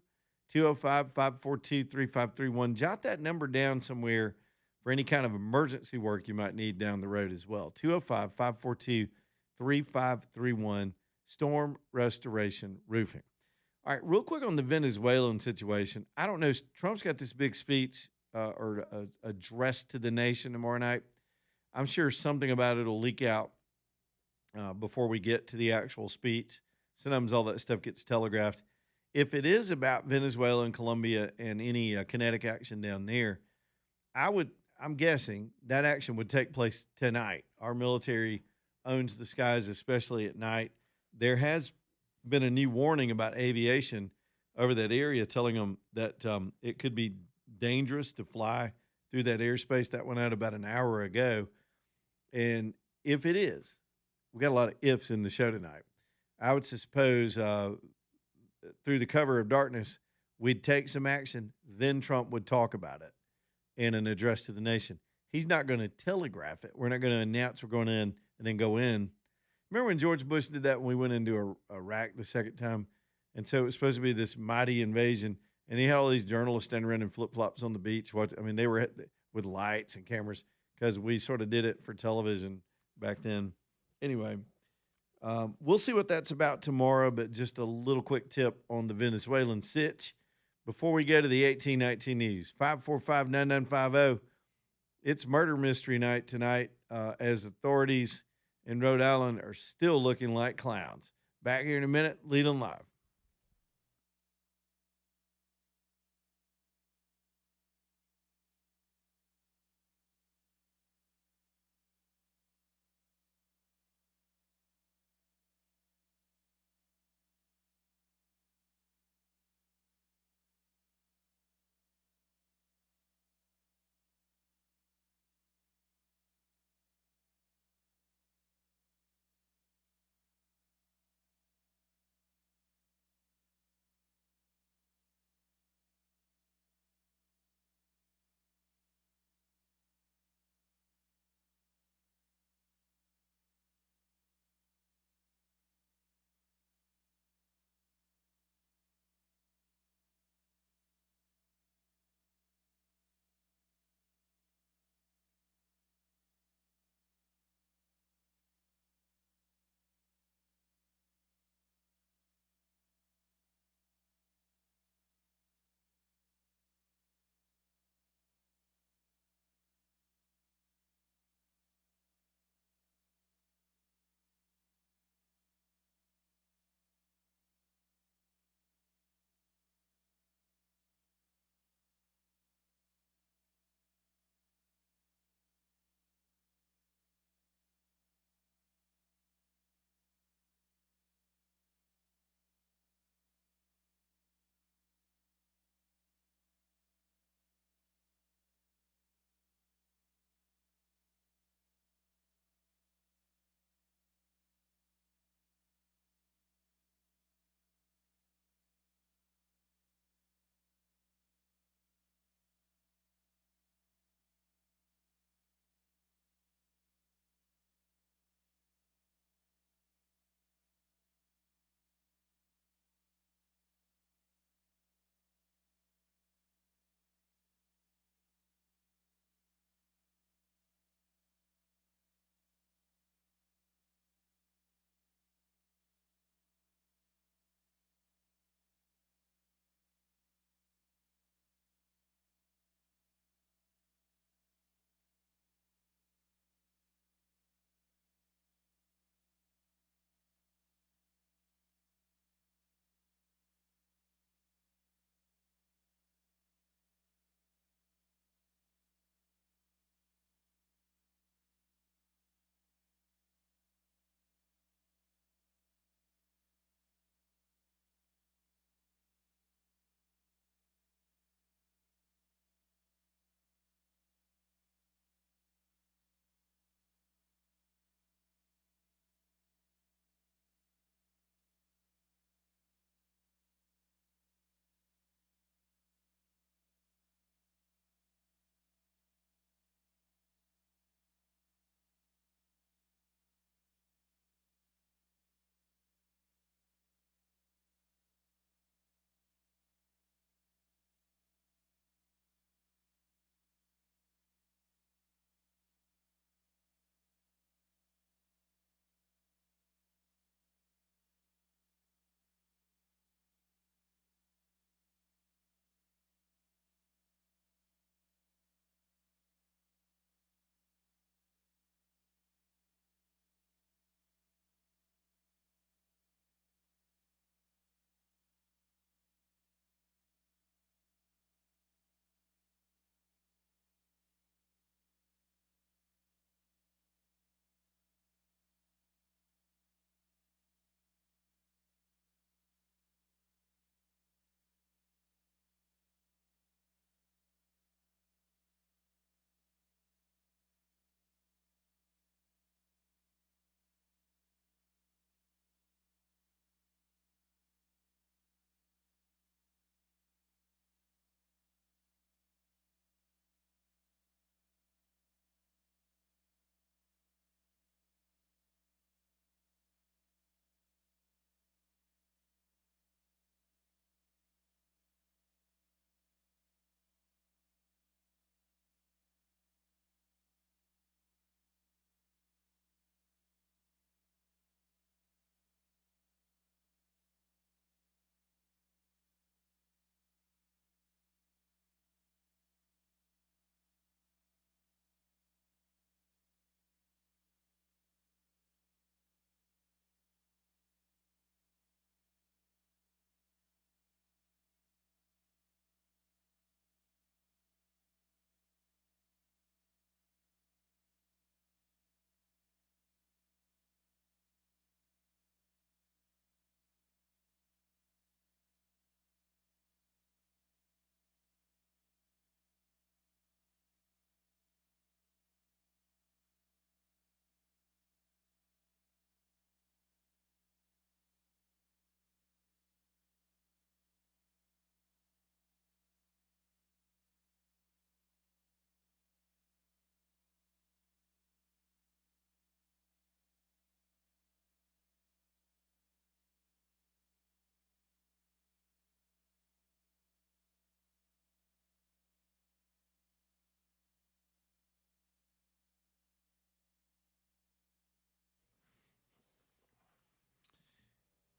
205-542-3531. Jot that number down somewhere for any kind of emergency work you might need down the road as well. 205-542-3531. 3531, Storm Restoration Roofing. All right, real quick on the Venezuelan situation. I don't know, Trump's got this big speech or address to the nation tomorrow night. I'm sure something about it will leak out before we get to the actual speech. Sometimes all that stuff gets telegraphed. If it is about Venezuela and Colombia and any kinetic action down there, I'm guessing that action would take place tonight. Our military owns the skies, especially at night. There has been a new warning about aviation over that area, telling them that it could be dangerous to fly through that airspace. That went out about an hour ago. And if it is, we got a lot of ifs in the show tonight. I would suppose through the cover of darkness, we'd take some action, then Trump would talk about it in an address to the nation. He's not going to telegraph it. We're not going to announce we're going in and then go in. Remember when George Bush did that when we went into Iraq the second time? And so it was supposed to be this mighty invasion. And he had all these journalists standing around in flip-flops on the beach. They were with lights and cameras because we sort of did it for television back then. Anyway, we'll see what that's about tomorrow, but just a little quick tip on the Venezuelan sitch before we go to the 1819 news. 545-9950. It's murder mystery night tonight as authorities in Rhode Island are still looking like clowns. Back here in a minute, Leland Live.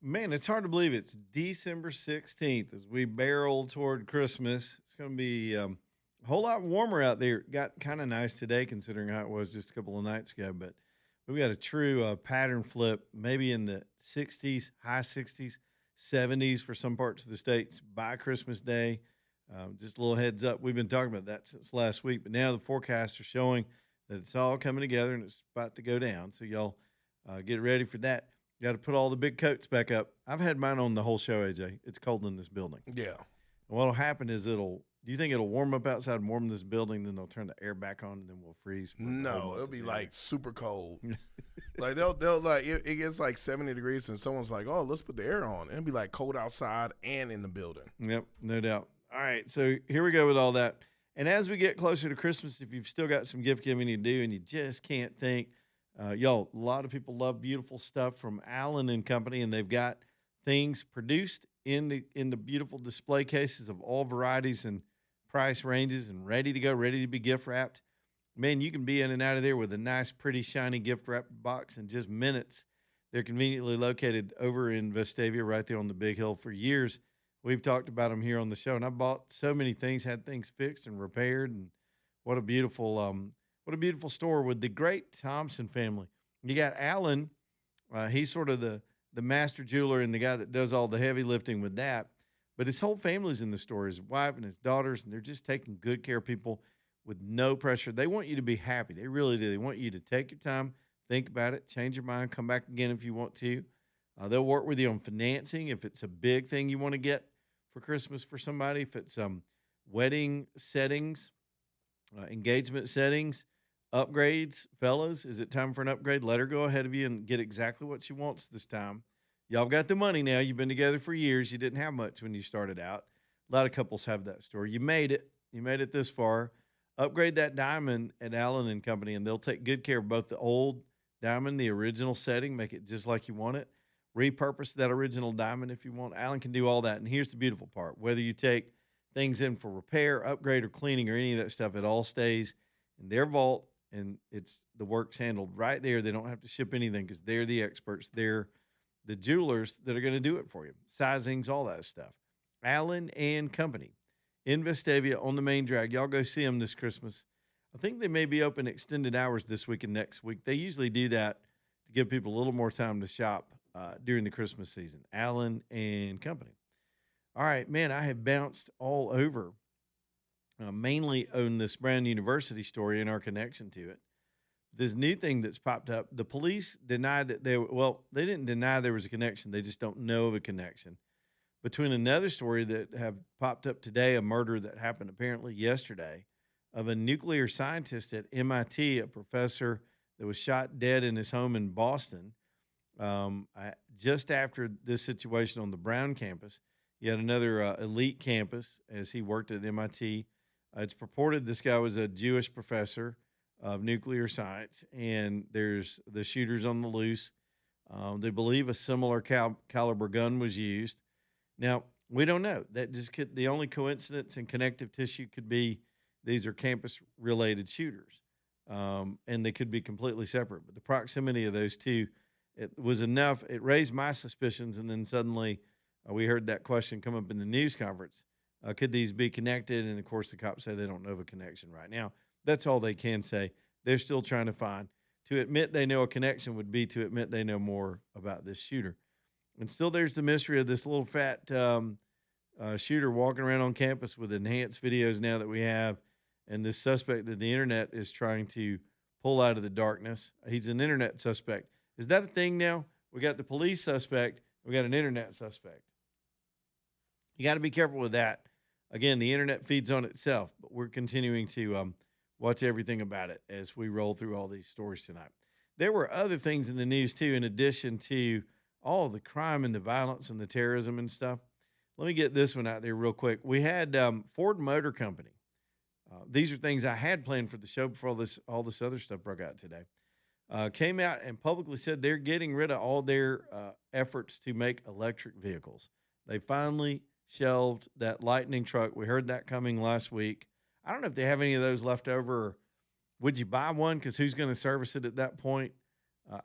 Man, it's hard to believe it's December 16th as we barrel toward Christmas. It's going to be a whole lot warmer out there. It got kind of nice today considering how it was just a couple of nights ago, but we've got a true pattern flip, maybe in the 60s, high 60s, 70s for some parts of the states by Christmas Day. Just a little heads up. We've been talking about that since last week, but now the forecasts are showing that it's all coming together and it's about to go down. So y'all get ready for that. You got to put all the big coats back up. I've had mine on the whole show, AJ. It's cold in this building. Yeah. And what'll happen is do you think it'll warm up outside and warm this building, then they'll turn the air back on and then we'll freeze? No, it'll be like super cold. Like they'll like it gets like 70 degrees and someone's like, oh, let's put the air on. It'll be like cold outside and in the building. Yep, no doubt. All right, so here we go with all that. And as we get closer to Christmas, if you've still got some gift giving to do and you just can't think, y'all, a lot of people love beautiful stuff from Allen and Company, and they've got things produced in the beautiful display cases of all varieties and price ranges and ready to go, ready to be gift wrapped. Man, you can be in and out of there with a nice, pretty, shiny gift wrap box in just minutes. They're conveniently located over in Vestavia, right there on the Big Hill. For years, we've talked about them here on the show, and I bought so many things, had things fixed and repaired, and what a beautiful store with the great Thompson family. You got Alan. He's sort of the master jeweler and the guy that does all the heavy lifting with that. But his whole family's in the store, his wife and his daughters, and they're just taking good care of people with no pressure. They want you to be happy. They really do. They want you to take your time, think about it, change your mind, come back again if you want to. They'll work with you on financing if it's a big thing you want to get for Christmas for somebody, if it's wedding settings, engagement settings, upgrades. Fellas, is it time for an upgrade? Let her go ahead of you and get exactly what she wants this time. Y'all got the money now. You've been together for years. You didn't have much when you started out. A lot of couples have that story. You made it. You made it this far. Upgrade that diamond at Allen and Company, and they'll take good care of both the old diamond, the original setting, make it just like you want it. Repurpose that original diamond if you want. Allen can do all that. And here's the beautiful part. Whether you take things in for repair, upgrade, or cleaning, or any of that stuff, it all stays in their vault, and the work's handled right there. They don't have to ship anything because they're the experts. They're the jewelers that are going to do it for you. Sizings, all that stuff. Allen and Company in Vestavia on the main drag. Y'all go see them this Christmas. I think they may be open extended hours this week and next week. They usually do that to give people a little more time to shop during the Christmas season. Allen and Company. All right, man, I have bounced all over, mainly on this Brown University story and our connection to it. This new thing that's popped up, the police denied that they didn't deny there was a connection. They just don't know of a connection between another story that have popped up today, a murder that happened apparently yesterday of a nuclear scientist at MIT, a professor that was shot dead in his home in Boston. Just after this situation on the Brown campus, you had another elite campus as he worked at MIT. It's purported this guy was a Jewish professor of nuclear science, and there's the shooters on the loose. They believe a similar caliber gun was used. Now, we don't know. That just the only coincidence and connective tissue could be these are campus-related shooters, and they could be completely separate. But the proximity of those two, it was enough. It raised my suspicions, and then suddenly we heard that question come up in the news conference. Could these be connected? And, of course, the cops say they don't know of a connection right now. That's all they can say. They're still trying to find. To admit they know a connection would be to admit they know more about this shooter. And still there's the mystery of this little fat shooter walking around on campus with enhanced videos now that we have, and this suspect that the internet is trying to pull out of the darkness. He's an internet suspect. Is that a thing now? We got the police suspect. We got an internet suspect. You got to be careful with that. Again, the internet feeds on itself, but we're continuing to watch everything about it as we roll through all these stories tonight. There were other things in the news, too, in addition to all the crime and the violence and the terrorism and stuff. Let me get this one out there real quick. We had Ford Motor Company. These are things I had planned for the show before all this other stuff broke out today. Came out and publicly said they're getting rid of all their efforts to make electric vehicles. They finally shelved that Lightning truck. We heard that coming last week. I don't know if they have any of those left over. Or would you buy one? Because who's going to service it at that point?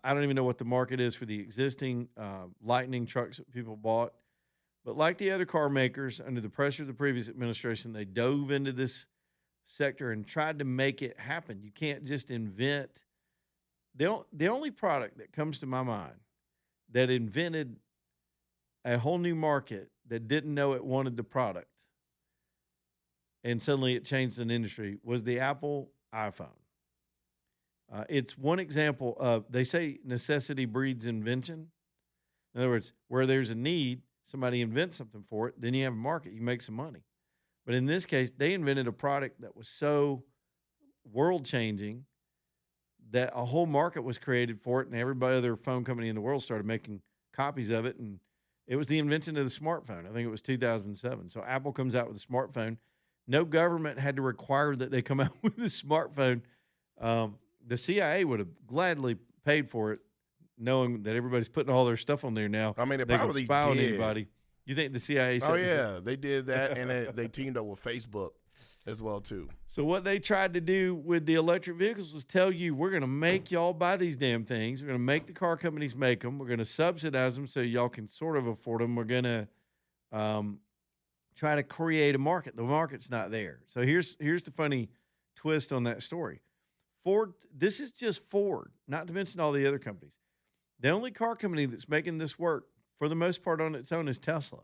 I don't even know what the market is for the existing Lightning trucks that people bought. But like the other car makers, under the pressure of the previous administration, they dove into this sector and tried to make it happen. You can't just invent. The only product that comes to my mind that invented a whole new market that didn't know it wanted the product and suddenly it changed an industry was the Apple iPhone. It's one example of, they say necessity breeds invention. In other words, where there's a need, somebody invents something for it, then you have a market, you make some money. But in this case, they invented a product that was so world-changing that a whole market was created for it, and every other phone company in the world started making copies of it, and it was the invention of the smartphone. I think it was 2007. So Apple comes out with a smartphone. No government had to require that they come out with a smartphone. The CIA would have gladly paid for it, knowing that everybody's putting all their stuff on there now. I mean, they probably can spy on did. anybody. You think the CIA said Oh, yeah, they did that, and they teamed up with Facebook as well, too. So what they tried to do with the electric vehicles was tell you, we're going to make y'all buy these damn things. We're going to make the car companies make them. We're going to subsidize them so y'all can sort of afford them. We're going to try to create a market. The market's not there. So here's the funny twist on that story. Ford, this is just Ford, not to mention all the other companies. The only car company that's making this work for the most part on its own is Tesla.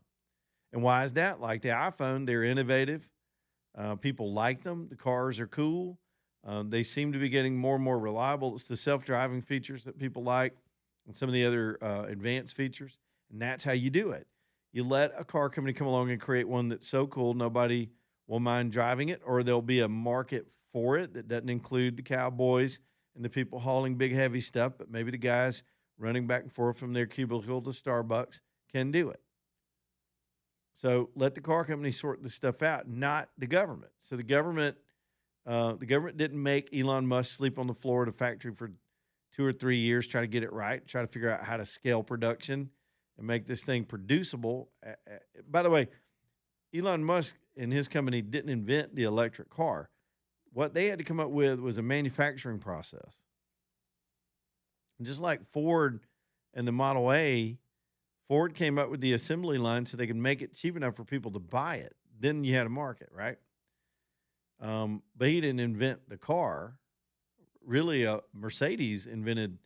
And why is that? Like the iPhone, they're innovative. People like them. The cars are cool. They seem to be getting more and more reliable. It's the self-driving features that people like and some of the other advanced features. And that's how you do it. You let a car company come along and create one that's so cool nobody will mind driving it, or there'll be a market for it that doesn't include the cowboys and the people hauling big, heavy stuff, but maybe the guys running back and forth from their cubicle to Starbucks can do it. So let the car company sort this stuff out, not the government. So the government didn't make Elon Musk sleep on the floor at a factory for 2 or 3 years, try to get it right, try to figure out how to scale production and make this thing producible. By the way, Elon Musk and his company didn't invent the electric car. What they had to come up with was a manufacturing process. And just like Ford and the Model A, Ford came up with the assembly line so they could make it cheap enough for people to buy it. Then you had a market, right? But he didn't invent the car. Really, Mercedes invented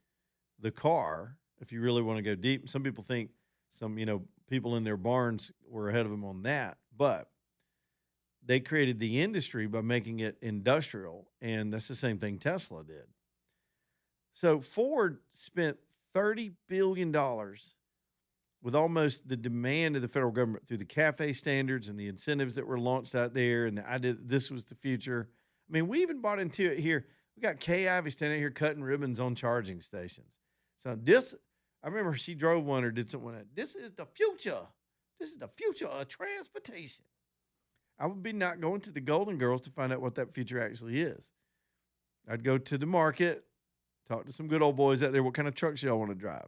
the car, if you really want to go deep. Some people think some, people in their barns were ahead of them on that. But they created the industry by making it industrial, and that's the same thing Tesla did. So Ford spent $30 billion with almost the demand of the federal government through the CAFE standards and the incentives that were launched out there, and the idea that this was the future. I mean, we even bought into it here. We got Kay Ivey standing here cutting ribbons on charging stations. So I remember she drove one or did something like that. This is the future. This is the future of transportation. I would be not going to the Golden Girls to find out what that future actually is. I'd go to the market, talk to some good old boys out there. What kind of trucks y'all want to drive?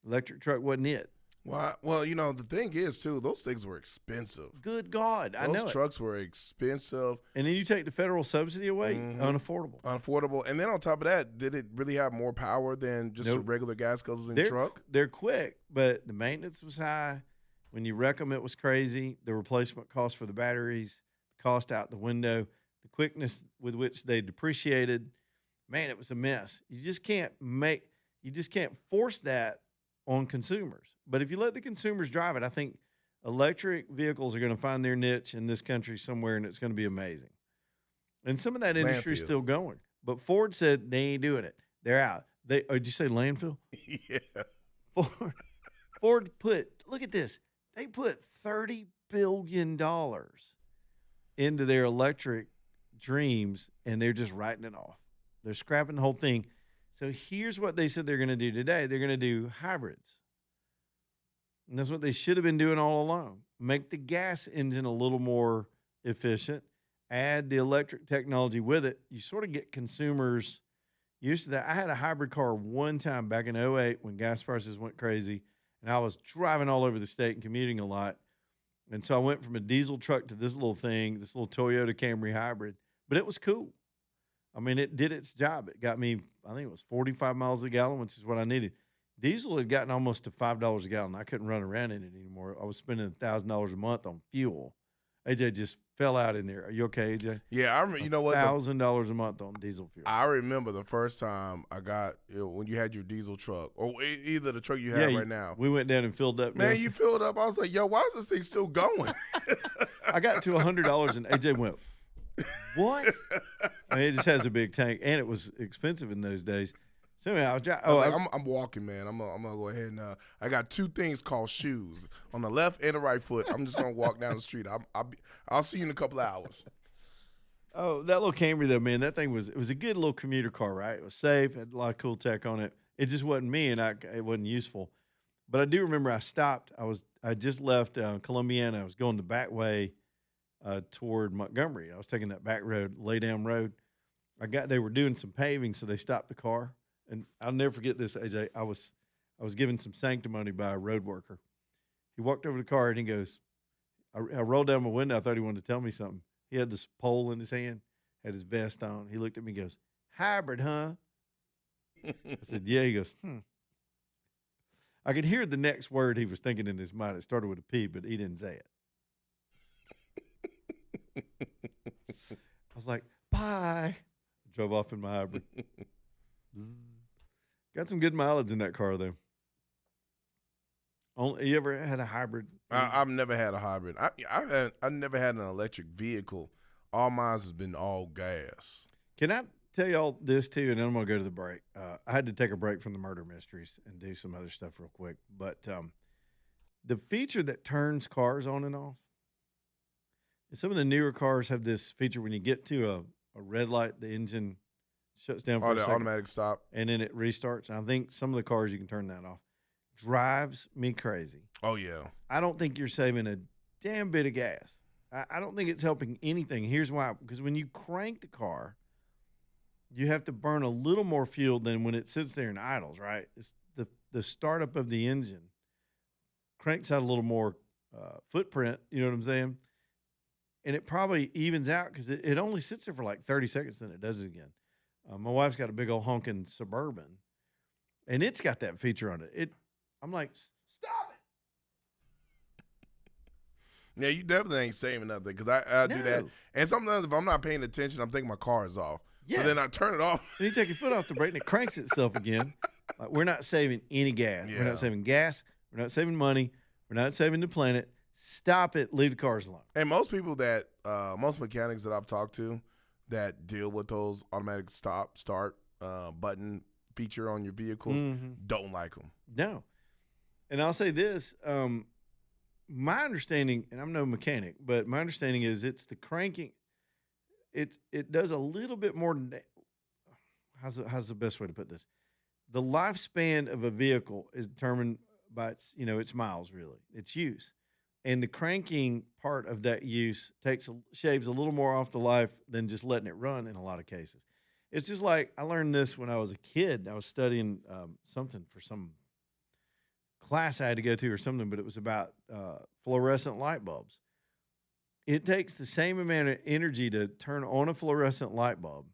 Electric truck wasn't it. Well, the thing is, too, those things were expensive. Good God, I know those trucks were expensive. And then you take the federal subsidy away, unaffordable. And then on top of that, did it really have more power than just a regular gas guzzling truck? They're quick, but the maintenance was high. When you wreck them, it was crazy. The replacement cost for the batteries, the cost out the window, the quickness with which they depreciated. Man, it was a mess. You just can't force that on consumers. But if you let the consumers drive it, I think electric vehicles are going to find their niche in this country somewhere, and it's going to be amazing. And some of that industry is still going. But Ford said they ain't doing it. They're out. Did you say landfill? Yeah. Ford look at this. They put $30 billion into their electric dreams, and they're just writing it off. They're scrapping the whole thing. So here's what they said they're going to do today. They're going to do hybrids. And that's what they should have been doing all along. Make the gas engine a little more efficient. Add the electric technology with it. You sort of get consumers used to that. I had a hybrid car one time back in 2008 when gas prices went crazy. And I was driving all over the state and commuting a lot. And so I went from a diesel truck to this little thing, this little Toyota Camry hybrid. But it was cool. I mean, it did its job. It got me, I think it was 45 miles a gallon, which is what I needed. Diesel had gotten almost to $5 a gallon. I couldn't run around in it anymore. I was spending $1,000 a month on fuel. AJ just fell out in there. Are you okay, AJ? Yeah, I remember. You know what? $1,000 a month on diesel fuel. I remember the first time I got when you had your diesel truck, or either the truck you have right now. We went down and filled up. Man, you filled up. I was like, yo, why is this thing still going? I got to $100 and AJ went, what? I mean, it just has a big tank, and it was expensive in those days. So anyway, I'm walking, man. I'm gonna go ahead and I got two things called shoes on the left and the right foot. I'm just gonna walk down the street. I'll see you in a couple of hours. Oh, that little Camry though, man, that thing was a good little commuter car, right? It was safe, had a lot of cool tech on it. It just wasn't me, and it wasn't useful. But I do remember I stopped. I just left Columbiana. I was going the back way toward Montgomery. I was taking that back road, lay down road. They were doing some paving, so they stopped the car. And I'll never forget this, AJ. I was given some sanctimony by a road worker. He walked over to the car and he goes, I rolled down my window. I thought he wanted to tell me something. He had this pole in his hand, had his vest on. He looked at me and goes, hybrid, huh? I said, yeah. He goes, I could hear the next word he was thinking in his mind. It started with a P, but he didn't say it. I was like, bye. Drove off in my hybrid. Got some good mileage in that car, though. You ever had a hybrid? I've never had a hybrid. I've never had an electric vehicle. All mine has been all gas. Can I tell y'all this, too, and then I'm going to go to the break. I had to take a break from the murder mysteries and do some other stuff real quick. But the feature that turns cars on and off, some of the newer cars have this feature when you get to a red light, the engine shuts down for a second. Automatic stop. And then it restarts. I think some of the cars you can turn that off. Drives me crazy. Oh, yeah. I don't think you're saving a damn bit of gas. I don't think it's helping anything. Here's why. Because when you crank the car, you have to burn a little more fuel than when it sits there and idles, right? It's the startup of the engine cranks out a little more footprint, you know what I'm saying? And it probably evens out because it only sits there for like 30 seconds, then it does it again. My wife's got a big old honking Suburban, and it's got that feature on it. I'm like, stop it. Yeah, you definitely ain't saving nothing because I do that. And sometimes if I'm not paying attention, I'm thinking my car is off. Yeah. So then I turn it off. And you take your foot off the brake, and it cranks itself again. Like, we're not saving any gas. Yeah. We're not saving gas. We're not saving money. We're not saving the planet. Stop it. Leave the cars alone. And most people most mechanics that I've talked to that deal with those automatic start button feature on your vehicles don't like them. No. And I'll say this, my understanding, and I'm no mechanic, but my understanding is it's the cranking. It does a little bit more. How's the best way to put this? The lifespan of a vehicle is determined by its miles, really, its use. And the cranking part of that use shaves a little more off the life than just letting it run in a lot of cases. It's just like I learned this when I was a kid. I was studying something for some class I had to go to or something, but it was about fluorescent light bulbs. It takes the same amount of energy to turn on a fluorescent light bulb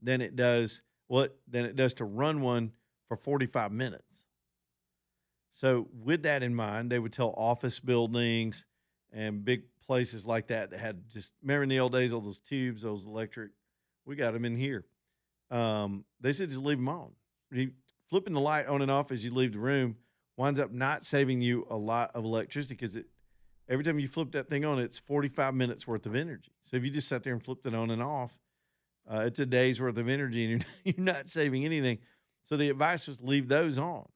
than it does to run one for 45 minutes. So with that in mind, they would tell office buildings and big places like that had remember in the old days, all those tubes, those electric, we got them in here. They said just leave them on. Flipping the light on and off as you leave the room winds up not saving you a lot of electricity because every time you flip that thing on, it's 45 minutes worth of energy. So if you just sat there and flipped it on and off, it's a day's worth of energy and you're not saving anything. So the advice was leave those on.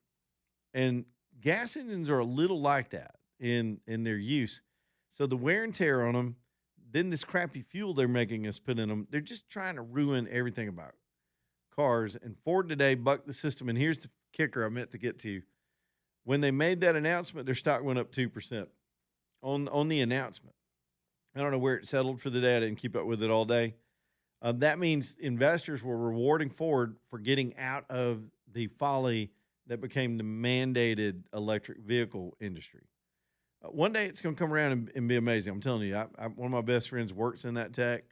And gas engines are a little like that in their use. So the wear and tear on them, then this crappy fuel they're making us put in them, they're just trying to ruin everything about cars. And Ford today bucked the system. And here's the kicker I meant to get to. When they made that announcement, their stock went up 2% on the announcement. I don't know where it settled for the day. I didn't keep up with it all day. That means investors were rewarding Ford for getting out of the folly that became the mandated electric vehicle industry. One day it's going to come around and be amazing. I'm telling you, one of my best friends works in that tech.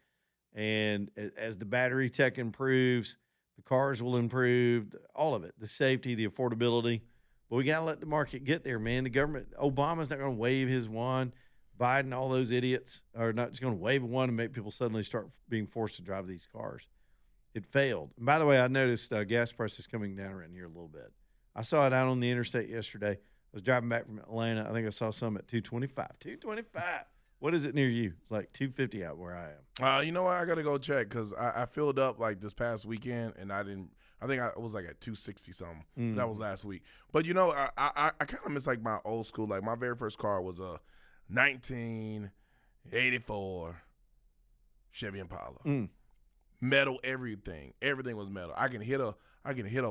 And as the battery tech improves, the cars will improve, all of it, the safety, the affordability. But we got to let the market get there, man. The government, Obama's not going to wave his wand. Biden, all those idiots are not just going to wave a wand and make people suddenly start being forced to drive these cars. It failed. And by the way, I noticed gas prices coming down around here a little bit. I saw it out on the interstate yesterday. I was driving back from Atlanta. I think I saw some at $2.25. $2.25. What is it near you? It's like $2.50 out where I am. You know what? I got to go check because I filled up like this past weekend and I think I was like at 260 something. That was last week. But you know, I kind of miss like my old school. Like my very first car was a 1984 Chevy Impala. Metal, everything was metal. I can hit a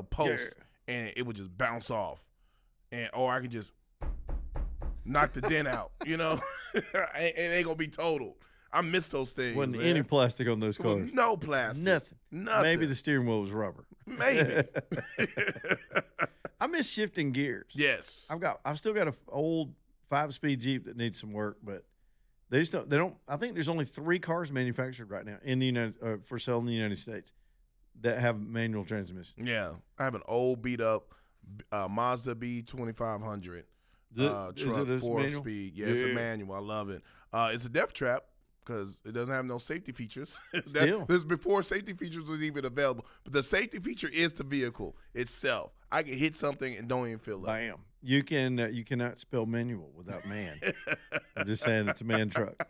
post and it would just bounce off, or I could just knock the dent out. You know, it ain't gonna be totaled. I miss those things. Wasn't any plastic on those cars. No plastic. Nothing. Maybe the steering wheel was rubber. Maybe. I miss shifting gears. Yes. I've still got an old 5-speed Jeep that needs some work, but they don't. I think there's only 3 cars manufactured right now in the for sale in the United States that have manual transmission. Yeah, I have an old beat up Mazda B2500 truck, 4-speed. Yeah, it's a manual. I love it. It's a death trap because it doesn't have no safety features. This is before safety features was even available. But the safety feature is the vehicle itself. I can hit something and don't even feel it. Bam. You cannot spell manual without man. I'm just saying it's a man truck.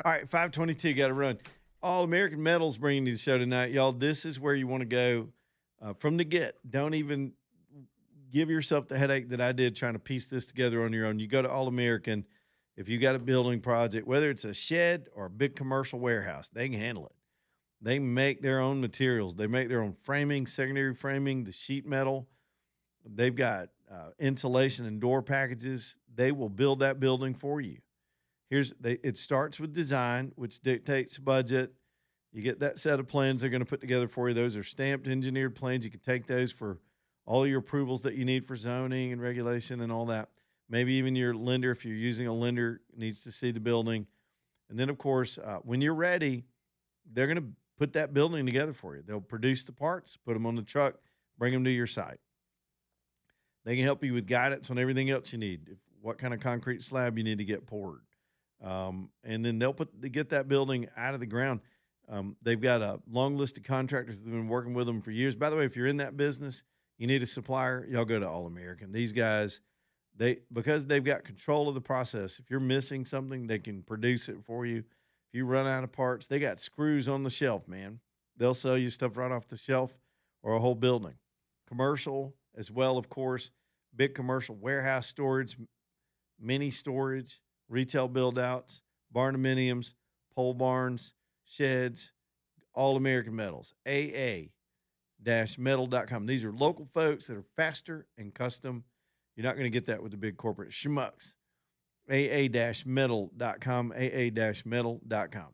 All right, 5:22, got to run. All American Metal's bringing you the show tonight. Y'all, this is where you want to go from the get. Don't even give yourself the headache that I did trying to piece this together on your own. You go to All American. If you got a building project, whether it's a shed or a big commercial warehouse, they can handle it. They make their own materials. They make their own framing, secondary framing, the sheet metal. They've got insulation and door packages. They will build that building for you. It starts with design, which dictates budget. You get that set of plans they're going to put together for you. Those are stamped, engineered plans. You can take those for all of your approvals that you need for zoning and regulation and all that. Maybe even your lender, if you're using a lender, needs to see the building. And then, of course, when you're ready, they're going to put that building together for you. They'll produce the parts, put them on the truck, bring them to your site. They can help you with guidance on everything else you need, what kind of concrete slab you need to get poured. And then they'll get that building out of the ground. They've got a long list of contractors that have been working with them for years. By the way, if you're in that business, you need a supplier, y'all go to All American. These guys, because they've got control of the process, if you're missing something, they can produce it for you. If you run out of parts, they got screws on the shelf, man. They'll sell you stuff right off the shelf or a whole building. Commercial as well, of course, big commercial warehouse storage, mini storage, retail build-outs, barndominiums, pole barns, sheds, All American Metals, AA-metal.com. These are local folks that are faster and custom. You're not going to get that with the big corporate schmucks. AA-metal.com, AA-metal.com.